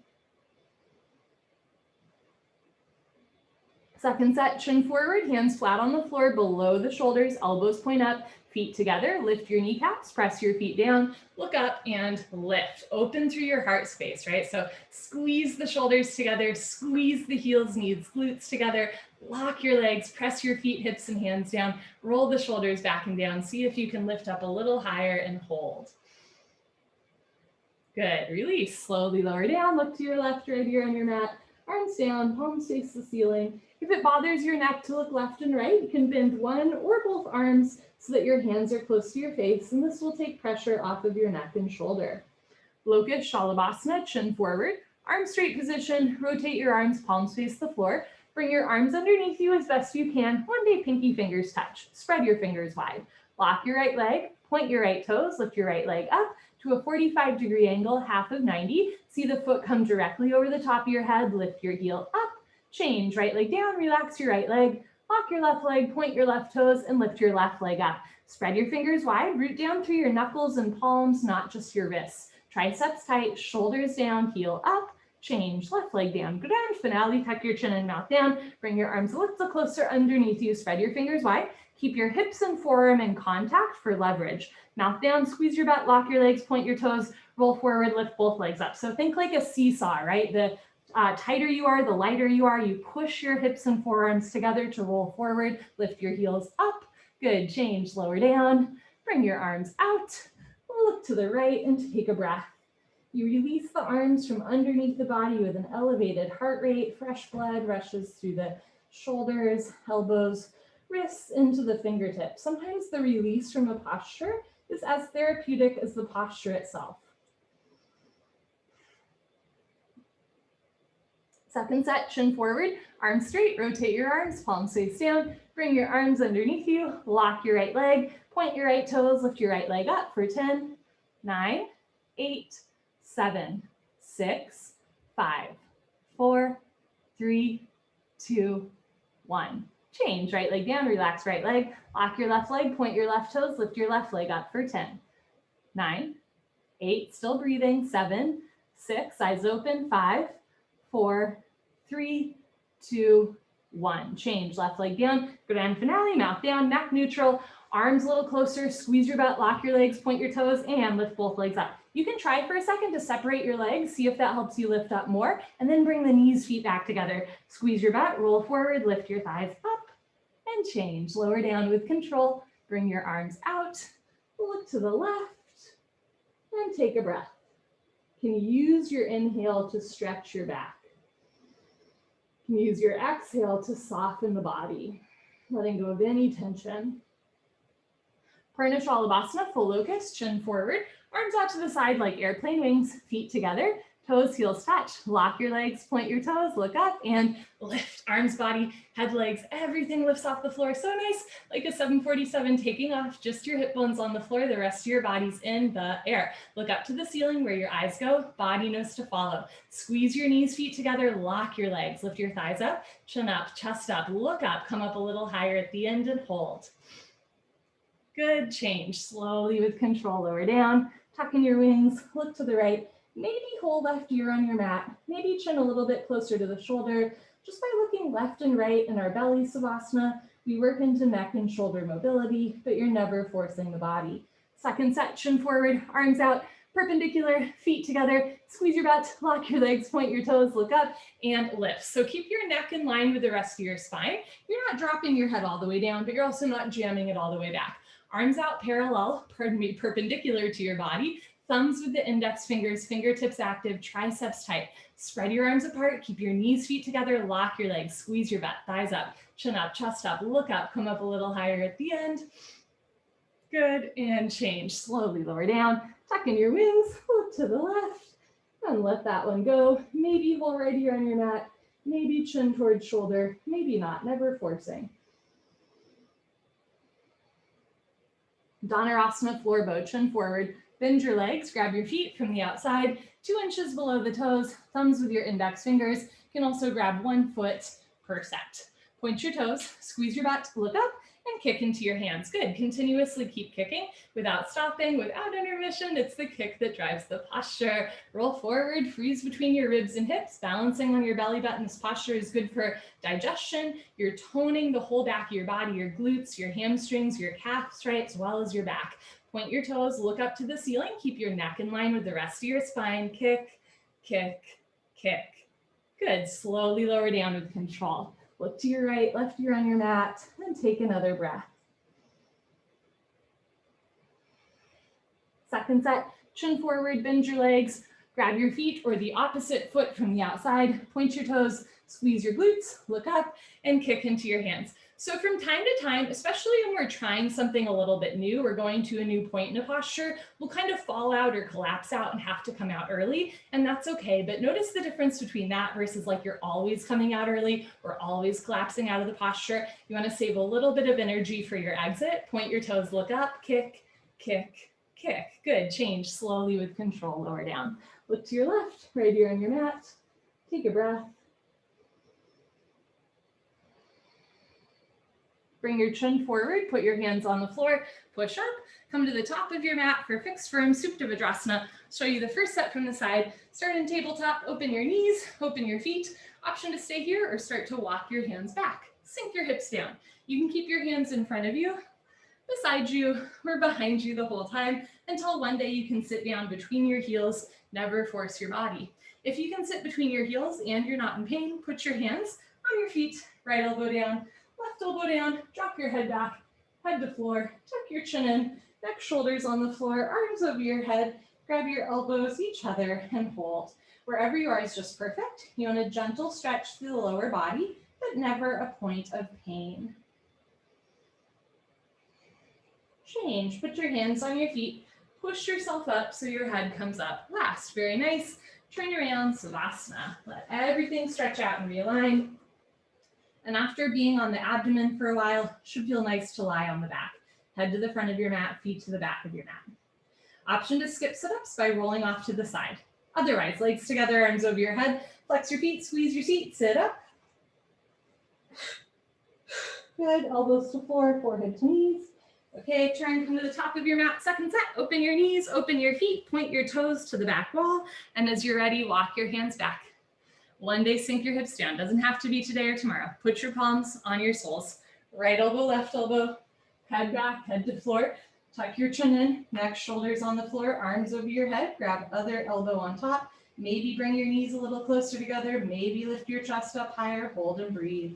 S2: Second set, chin forward, hands flat on the floor below the shoulders, elbows point up, feet together, lift your kneecaps, press your feet down, look up and lift. Open through your heart space, right? So squeeze the shoulders together, squeeze the heels, knees, glutes together, lock your legs, press your feet, hips and hands down, roll the shoulders back and down. See if you can lift up a little higher and hold. Good, release, slowly lower down, look to your left, right here on your mat, arms down, palms face the ceiling. If it bothers your neck to look left and right, you can bend one or both arms so that your hands are close to your face, and this will take pressure off of your neck and shoulder. Locust Shalabhasana, chin forward, arm straight position, rotate your arms, palms face the floor, bring your arms underneath you as best you can, one day pinky fingers touch, spread your fingers wide, lock your right leg, point your right toes, lift your right leg up to a 45-degree angle, half of 90, see the foot come directly over the top of your head, lift your heel up, change, right leg down, relax your right leg, lock your left leg, point your left toes, and lift your left leg up. Spread your fingers wide, root down through your knuckles and palms, not just your wrists. Triceps tight, shoulders down, heel up, change, left leg down, grand finale, tuck your chin and mouth down, bring your arms a little closer underneath you, spread your fingers wide, keep your hips and forearm in contact for leverage. Mouth down, squeeze your butt, lock your legs, point your toes, roll forward, lift both legs up. So think like a seesaw, right? The tighter you are, the lighter you are, you push your hips and forearms together to roll forward, lift your heels up, good, change, lower down, bring your arms out, look to the right and take a breath. You release the arms from underneath the body with an elevated heart rate, fresh blood rushes through the shoulders, elbows, wrists into the fingertips. Sometimes the release from a posture is as therapeutic as the posture itself. Second set, chin forward, arms straight, rotate your arms, palms face down, bring your arms underneath you, lock your right leg, point your right toes, lift your right leg up for 10, 9, 8, 7, 6, 5, 4, 3, 2, 1. Change, right leg down, relax right leg, lock your left leg, point your left toes, lift your left leg up for 10, 9, 8, still breathing, 7, 6, eyes open, 5, 4, 3, 2, 1. Change, left leg down, grand finale, mouth down, neck neutral, arms a little closer, squeeze your butt, lock your legs, point your toes, and lift both legs up. You can try for a second to separate your legs, see if that helps you lift up more, and then bring the knees, feet back together. Squeeze your butt, roll forward, lift your thighs up, and change. Lower down with control, bring your arms out, look to the left, and take a breath. You can use your inhale to stretch your back. You can use your exhale to soften the body, letting go of any tension. Prana Shalabhasana, full locust, chin forward, arms out to the side like airplane wings, feet together, toes, heels touch, lock your legs, point your toes, look up and lift, arms, body, head, legs, everything lifts off the floor. So nice, like a 747 taking off, just your hip bones on the floor, the rest of your body's in the air. Look up to the ceiling where your eyes go, body knows to follow. Squeeze your knees, feet together, lock your legs, lift your thighs up, chin up, chest up, look up, come up a little higher at the end and hold. Good, change, slowly with control, lower down, tuck in your wings, look to the right, maybe whole left ear on your mat, maybe chin a little bit closer to the shoulder. Just by looking left and right in our belly Savasana, we work into neck and shoulder mobility, but you're never forcing the body. Second set, chin forward, arms out, perpendicular, feet together, squeeze your butt, lock your legs, point your toes, look up, and lift. So keep your neck in line with the rest of your spine. You're not dropping your head all the way down, but you're also not jamming it all the way back. Arms out parallel, perpendicular to your body, thumbs with the index fingers, fingertips active, triceps tight. Spread your arms apart, keep your knees, feet together, lock your legs, squeeze your butt, thighs up, chin up, chest up, look up, come up a little higher at the end. Good, and change. Slowly lower down, tuck in your wings, look to the left, and let that one go. Maybe hold right here on your mat, maybe chin towards shoulder, maybe not, never forcing. Dhanurasana, floor bow, chin forward, bend your legs, grab your feet from the outside, 2 inches below the toes, thumbs with your index fingers. You can also grab 1 foot per set. Point your toes, squeeze your butt, look up, and and kick into your hands. Good. Continuously keep kicking without stopping, without intermission. It's the kick that drives the posture. Roll forward, freeze between your ribs and hips, balancing on your belly button. This posture is good for digestion. You're toning the whole back of your body, your glutes, your hamstrings, your calves, right, as well as your back. Point your toes, look up to the ceiling, keep your neck in line with the rest of your spine. Kick, kick, kick. Good. Slowly lower down with control. Look to your right, left ear on your mat, and take another breath. Second set, chin forward, bend your legs, grab your feet or the opposite foot from the outside, point your toes, squeeze your glutes, look up, and kick into your hands. So from time to time, especially when we're trying something a little bit new, we're going to a new point in a posture, we'll kind of fall out or collapse out and have to come out early, and that's okay. But notice the difference between that versus like you're always coming out early or always collapsing out of the posture. You want to save a little bit of energy for your exit. Point your toes, look up, kick, kick, kick. Good. Change slowly with control, lower down. Look to your left, right ear on your mat. Take a breath. Bring your chin forward, put your hands on the floor, push up, come to the top of your mat for fixed firm Supta Vajrasana. Show you the first set from the side. Start in tabletop, open your knees, open your feet. Option to stay here or start to walk your hands back. Sink your hips down. You can keep your hands in front of you, beside you, or behind you the whole time until one day you can sit down between your heels. Never force your body. If you can sit between your heels and you're not in pain, put your hands on your feet, right elbow down, left elbow down, drop your head back, head to floor, tuck your chin in, neck, shoulders on the floor, arms over your head, grab your elbows, each other, and hold. Wherever you are is just perfect. You want a gentle stretch through the lower body, but never a point of pain. Change, put your hands on your feet, push yourself up so your head comes up. Last, very nice. Turn around, Savasana. Let everything stretch out and realign. And after being on the abdomen for a while, it should feel nice to lie on the back. Head to the front of your mat, feet to the back of your mat. Option to skip sit-ups by rolling off to the side. Otherwise, legs together, arms over your head, flex your feet, squeeze your seat, sit up. Good, elbows to floor, forehead to knees. Okay, try and come to the top of your mat. Second set, open your knees, open your feet, point your toes to the back wall. And as you're ready, walk your hands back. One day, sink your hips down. Doesn't have to be today or tomorrow. Put your palms on your soles. Right elbow, left elbow, head back, head to floor. Tuck your chin in, neck, shoulders on the floor, arms over your head. Grab other elbow on top. Maybe bring your knees a little closer together. Maybe lift your chest up higher. Hold and breathe.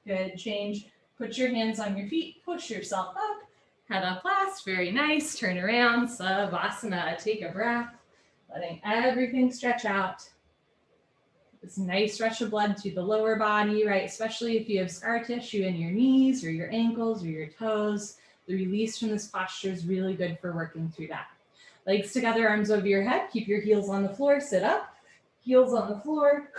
S2: Good, change. Put your hands on your feet. Push yourself up. Head up last. Very nice. Turn around. Savasana. Take a breath. Letting everything stretch out. This nice rush of blood to the lower body, right? Especially if you have scar tissue in your knees or your ankles or your toes. The release from this posture is really good for working through that. Legs together, arms over your head. Keep your heels on the floor. Sit up. Heels on the floor.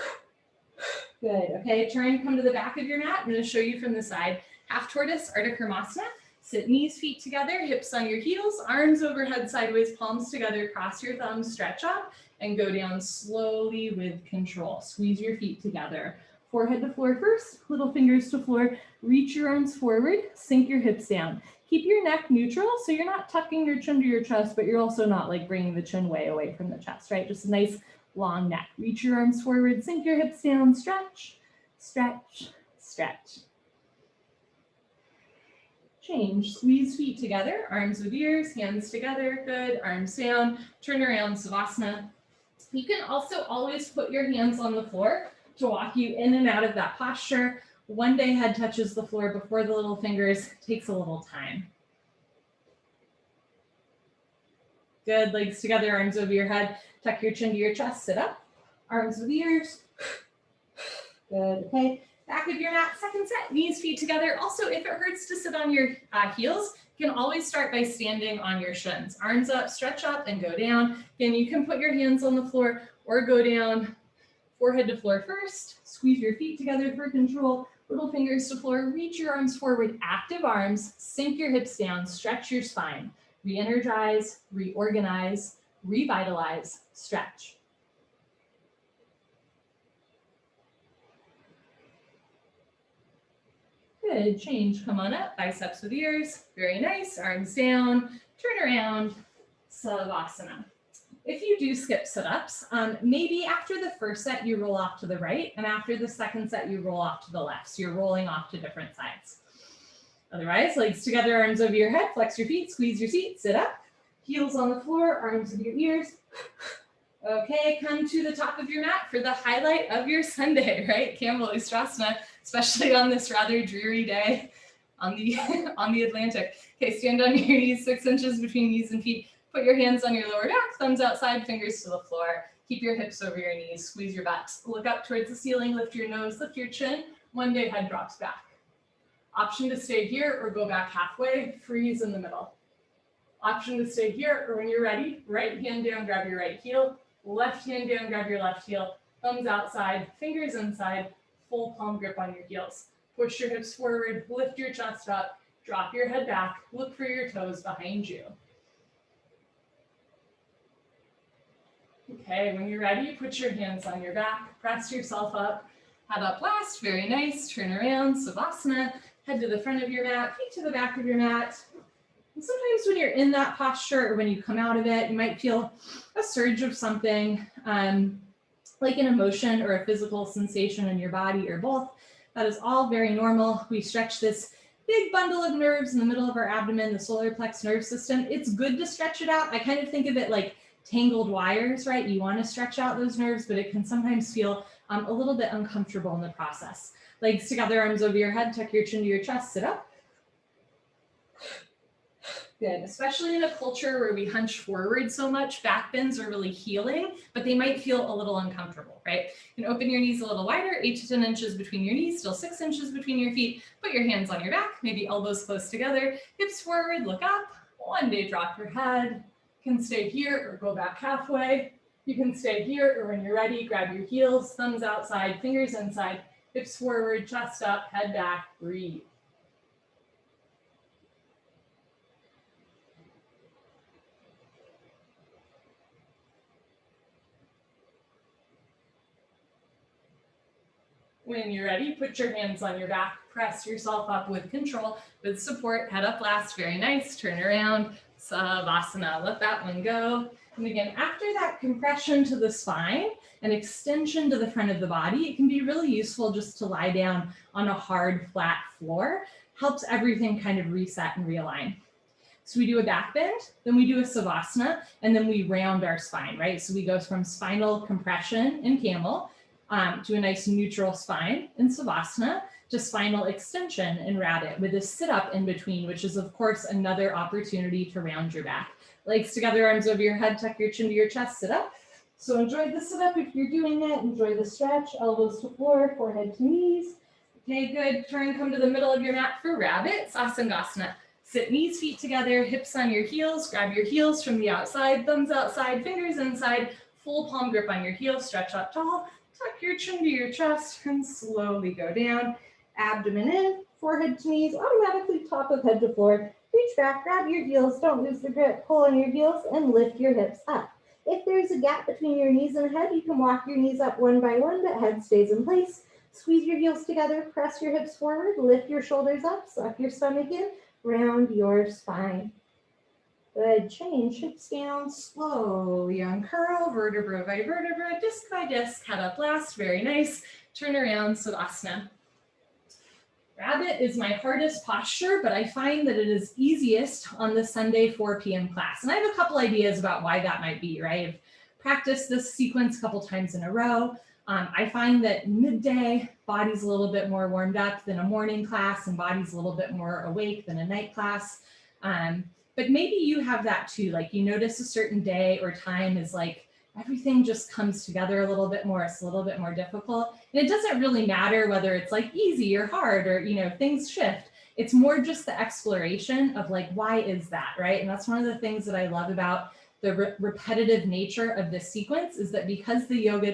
S2: Good. Okay, try and come to the back of your mat. I'm going to show you from the side. Half tortoise, Ardha Karmasana. Sit knees, feet together, hips on your heels, arms overhead, sideways, palms together, cross your thumbs, stretch up, and go down slowly with control. Squeeze your feet together. Forehead to floor first, little fingers to floor. Reach your arms forward, sink your hips down. Keep your neck neutral, so you're not tucking your chin to your chest, but you're also not like bringing the chin way away from the chest, right? Just a nice long neck. Reach your arms forward, sink your hips down, stretch, stretch, stretch. Change, squeeze feet together, arms with ears, hands together, good, arms down, turn around, Savasana. You can also always put your hands on the floor to walk you in and out of that posture. One day head touches the floor before the little fingers, takes a little time. Good, legs together, arms over your head, tuck your chin to your chest, sit up, arms with ears. Good, okay. Back of your mat, second set, knees, feet together. Also, if it hurts to sit on your heels, you can always start by standing on your shins. Arms up, stretch up, and go down. Again, you can put your hands on the floor or go down, forehead to floor first. Squeeze your feet together for control. Little fingers to floor. Reach your arms forward, active arms. Sink your hips down, stretch your spine. Re-energize, reorganize, revitalize, stretch. Good, change, come on up, biceps with ears, very nice, arms down, turn around, Savasana. If you do skip sit-ups, maybe after the first set you roll off to the right, and after the second set you roll off to the left, so you're rolling off to different sides. Otherwise, legs together, arms over your head, flex your feet, squeeze your seat, sit up, heels on the floor, arms with your ears. Okay, come to the top of your mat for the highlight of your Sunday, right? Camel Ustrasana, especially on this rather dreary day on the Atlantic. Okay, stand on your knees, 6 inches between knees and feet. Put your hands on your lower back, thumbs outside, fingers to the floor. Keep your hips over your knees, squeeze your butt. Look up towards the ceiling, lift your nose, lift your chin. One day head drops back. Option to stay here or go back halfway, freeze in the middle. Option to stay here, or when you're ready, right hand down, grab your right heel. Left hand down, grab your left heel, thumbs outside, fingers inside, full palm grip on your heels. Push your hips forward, lift your chest up, drop your head back, look for your toes behind you. Okay, when you're ready, put your hands on your back, press yourself up, head up last, very nice, turn around, Savasana, head to the front of your mat, feet to the back of your mat. And sometimes when you're in that posture or when you come out of it, you might feel a surge of something, like an emotion or a physical sensation in your body or both. That is all very normal. We stretch this big bundle of nerves in the middle of our abdomen, the solar plex nerve system. It's good to stretch it out. I kind of think of it like tangled wires, right? You want to stretch out those nerves, but it can sometimes feel a little bit uncomfortable in the process. Legs together, arms over your head, tuck your chin to your chest, sit up. Good, especially in a culture where we hunch forward so much, back bends are really healing, but they might feel a little uncomfortable, right? You can open your knees a little wider, 8 to 10 inches between your knees, still 6 inches between your feet. Put your hands on your back, maybe elbows close together, hips forward, look up. One day drop your head. You can stay here or go back halfway. You can stay here, or when you're ready, grab your heels, thumbs outside, fingers inside, hips forward, chest up, head back, breathe. When you're ready, put your hands on your back, press yourself up with control, with support, head up last, very nice, turn around, Savasana, let that one go. And again, after that compression to the spine and extension to the front of the body, it can be really useful just to lie down on a hard, flat floor, helps everything kind of reset and realign. So we do a back bend, then we do a Savasana, and then we round our spine, right? So we go from spinal compression in camel, to a nice neutral spine in Savasana, to spinal extension in rabbit with a sit up in between, which is of course another opportunity to round your back. Legs together, arms over your head, tuck your chin to your chest, sit up. So enjoy the sit up if you're doing it, enjoy the stretch, elbows to floor, forehead to knees. Okay, good, turn, come to the middle of your mat for rabbit, Sasangasana. Sit knees, feet together, hips on your heels, grab your heels from the outside, thumbs outside, fingers inside, full palm grip on your heels, stretch up tall. Tuck your chin to your chest and slowly go down. Abdomen in, forehead to knees, automatically top of head to floor. Reach back, grab your heels, don't lose the grip, pull on your heels and lift your hips up. If there's a gap between your knees and head, you can walk your knees up one by one, but head stays in place. Squeeze your heels together, press your hips forward, lift your shoulders up, suck your stomach in, round your spine. Good, change, hips down, slowly uncurl, vertebra by vertebra, disc by disc, head up last, very nice. Turn around, Savasana. Rabbit is my hardest posture, but I find that it is easiest on the Sunday 4 p.m. class. And I have a couple ideas about why that might be, right? I've practiced this sequence a couple times in a row. I find that midday, body's a little bit more warmed up than a morning class, and body's a little bit more awake than a night class. But maybe you have that too, like you notice a certain day or time is like, everything just comes together a little bit more, it's a little bit more difficult. And it doesn't really matter whether it's like easy or hard or, you know, things shift. It's more just the exploration of like, why is that, right? And that's one of the things that I love about the repetitive nature of this sequence is that because the yoga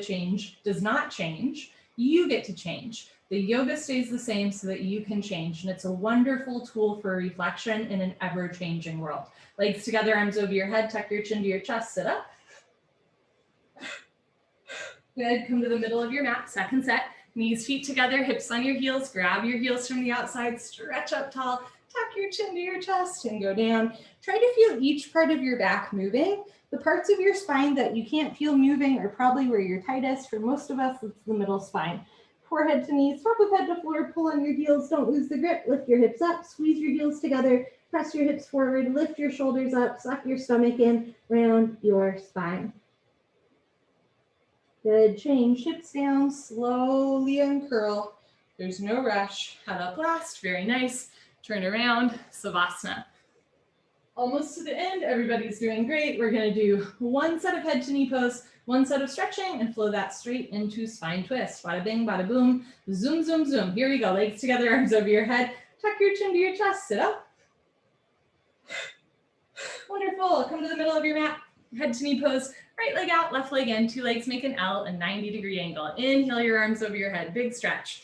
S2: does not change, you get to change. The yoga stays the same so that you can change. And it's a wonderful tool for reflection in an ever-changing world. Legs together, arms over your head, tuck your chin to your chest, sit up. Good, come to the middle of your mat, second set. Knees, feet together, hips on your heels. Grab your heels from the outside, stretch up tall, tuck your chin to your chest and go down. Try to feel each part of your back moving. The parts of your spine that you can't feel moving are probably where you're tightest. For most of us, it's the middle spine. Forehead to knees, swap with head to floor, pull on your heels, don't lose the grip, lift your hips up, squeeze your heels together, press your hips forward, lift your shoulders up, suck your stomach in, round your spine. Good, change, hips down, slowly uncurl. There's no rush, head up last, very nice. Turn around, Savasana. Almost to the end, everybody's doing great. We're gonna do one set of head to knee pose, one set of stretching, and flow that straight into spine twist. Bada bing, bada boom, zoom, zoom, zoom. Here we go, legs together, arms over your head. Tuck your chin to your chest, sit up. Wonderful, come to the middle of your mat, head to knee pose, right leg out, left leg in, two legs make an L, a 90-degree angle. Inhale your arms over your head, big stretch.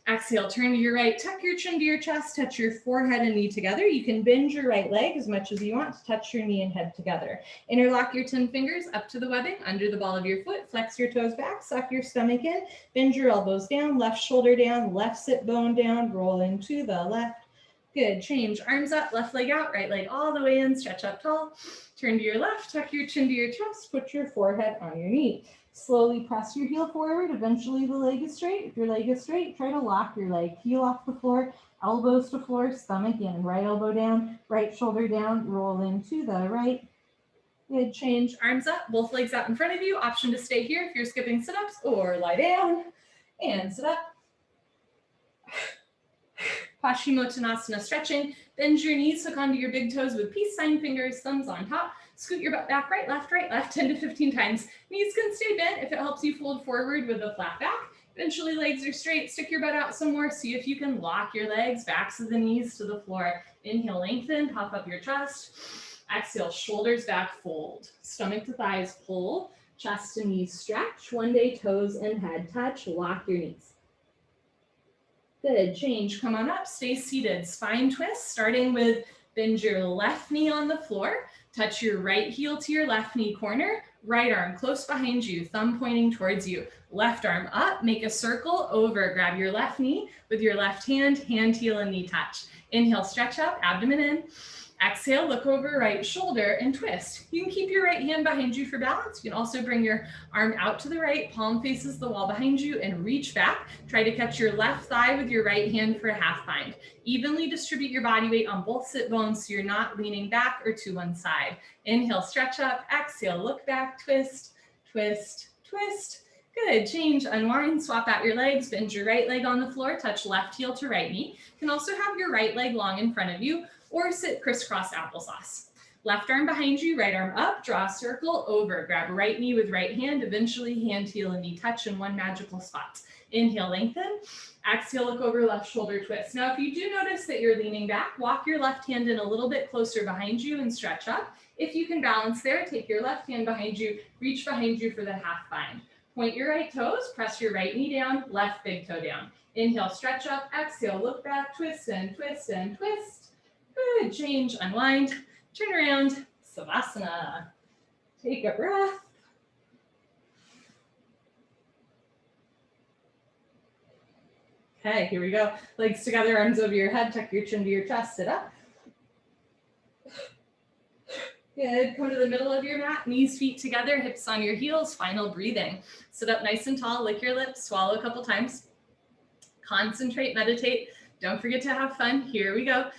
S2: Exhale, turn to your right, tuck your chin to your chest, touch your forehead and knee together. You can bend your right leg as much as you want to touch your knee and head together. Interlock your 10 fingers up to the webbing, under the ball of your foot, flex your toes back, suck your stomach in, bend your elbows down, left shoulder down, left sit bone down, roll into the left. Good, change, arms up, left leg out, right leg all the way in, stretch up tall. Turn to your left, tuck your chin to your chest, put your forehead on your knee. Slowly press your heel forward. Eventually the leg is straight. If your leg is straight, try to lock your leg. Heel off the floor, elbows to floor, stomach in. Right elbow down, right shoulder down, roll into the right. Good, change, arms up, both legs out in front of you. Option to stay here if you're skipping sit-ups, or lie down and sit up. Pavonna Mutasana stretching. Bend your knees, hook onto your big toes with peace sign fingers, thumbs on top. Scoot your butt back, right, left, 10 to 15 times. Knees can stay bent if it helps you fold forward with a flat back. Eventually legs are straight, stick your butt out some more. See if you can lock your legs, backs of the knees to the floor. Inhale, lengthen, puff up your chest. Exhale, shoulders back, fold. Stomach to thighs, pull. Chest to knees stretch. One day toes and head touch, lock your knees. Good, change, come on up, stay seated. Spine twist, starting with bend your left knee on the floor. Touch your right heel to your left knee corner, right arm close behind you, thumb pointing towards you. Left arm up, make a circle over, grab your left knee with your left hand, heel and knee touch. Inhale, stretch up, abdomen in. Exhale, look over right shoulder and twist. You can keep your right hand behind you for balance. You can also bring your arm out to the right, palm faces the wall behind you, and reach back. Try to catch your left thigh with your right hand for a half bind. Evenly distribute your body weight on both sit bones so you're not leaning back or to one side. Inhale, stretch up. Exhale, look back, twist, twist, twist. Good, change, unwind, swap out your legs, bend your right leg on the floor, touch left heel to right knee. You can also have your right leg long in front of you, or sit crisscross applesauce. Left arm behind you, right arm up, draw a circle over, grab right knee with right hand, eventually hand, heel, and knee touch in one magical spot. Inhale, lengthen. Exhale, look over, left shoulder twist. Now, if you do notice that you're leaning back, walk your left hand in a little bit closer behind you and stretch up. If you can balance there, take your left hand behind you, reach behind you for the half bind. Point your right toes, press your right knee down, left big toe down. Inhale, stretch up, exhale, look back, twist and twist and twist. Good, change, unwind, turn around, Savasana. Take a breath. Okay, here we go. Legs together, arms over your head, tuck your chin to your chest, sit up. Good, come to the middle of your mat, knees, feet together, hips on your heels, final breathing. Sit up nice and tall, lick your lips, swallow a couple times. Concentrate, meditate. Don't forget to have fun. Here we go.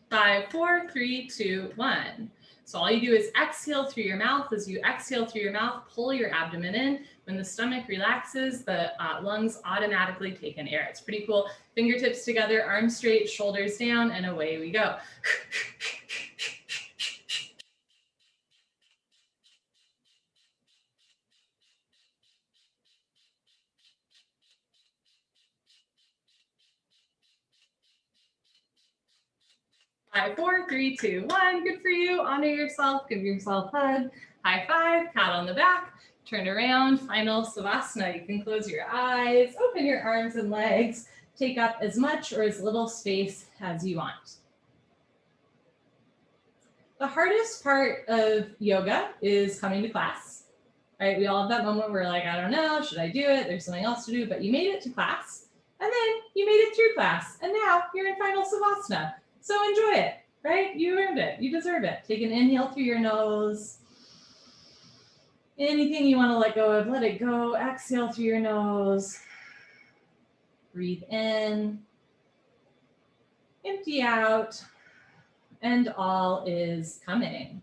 S2: 5, 4, 3, 2, 1. So all you do is exhale through your mouth. As you exhale through your mouth, pull your abdomen in. When the stomach relaxes, the lungs automatically take in air. It's pretty cool. Fingertips together, arms straight, shoulders down, and away we go. 5, 4, 3, 2, 1. Good for you. Honor yourself. Give yourself a hug. High five. Pat on the back. Turn around. Final Savasana. You can close your eyes. Open your arms and legs. Take up as much or as little space as you want. The hardest part of yoga is coming to class, right? We all have that moment where we're like, I don't know, should I do it? There's something else to do, but you made it to class, and then you made it through class, and now you're in final Savasana. So enjoy it, right? You earned it. You deserve it. Take an inhale through your nose. Anything you want to let go of, let it go. Exhale through your nose. Breathe in. Empty out. And all is coming.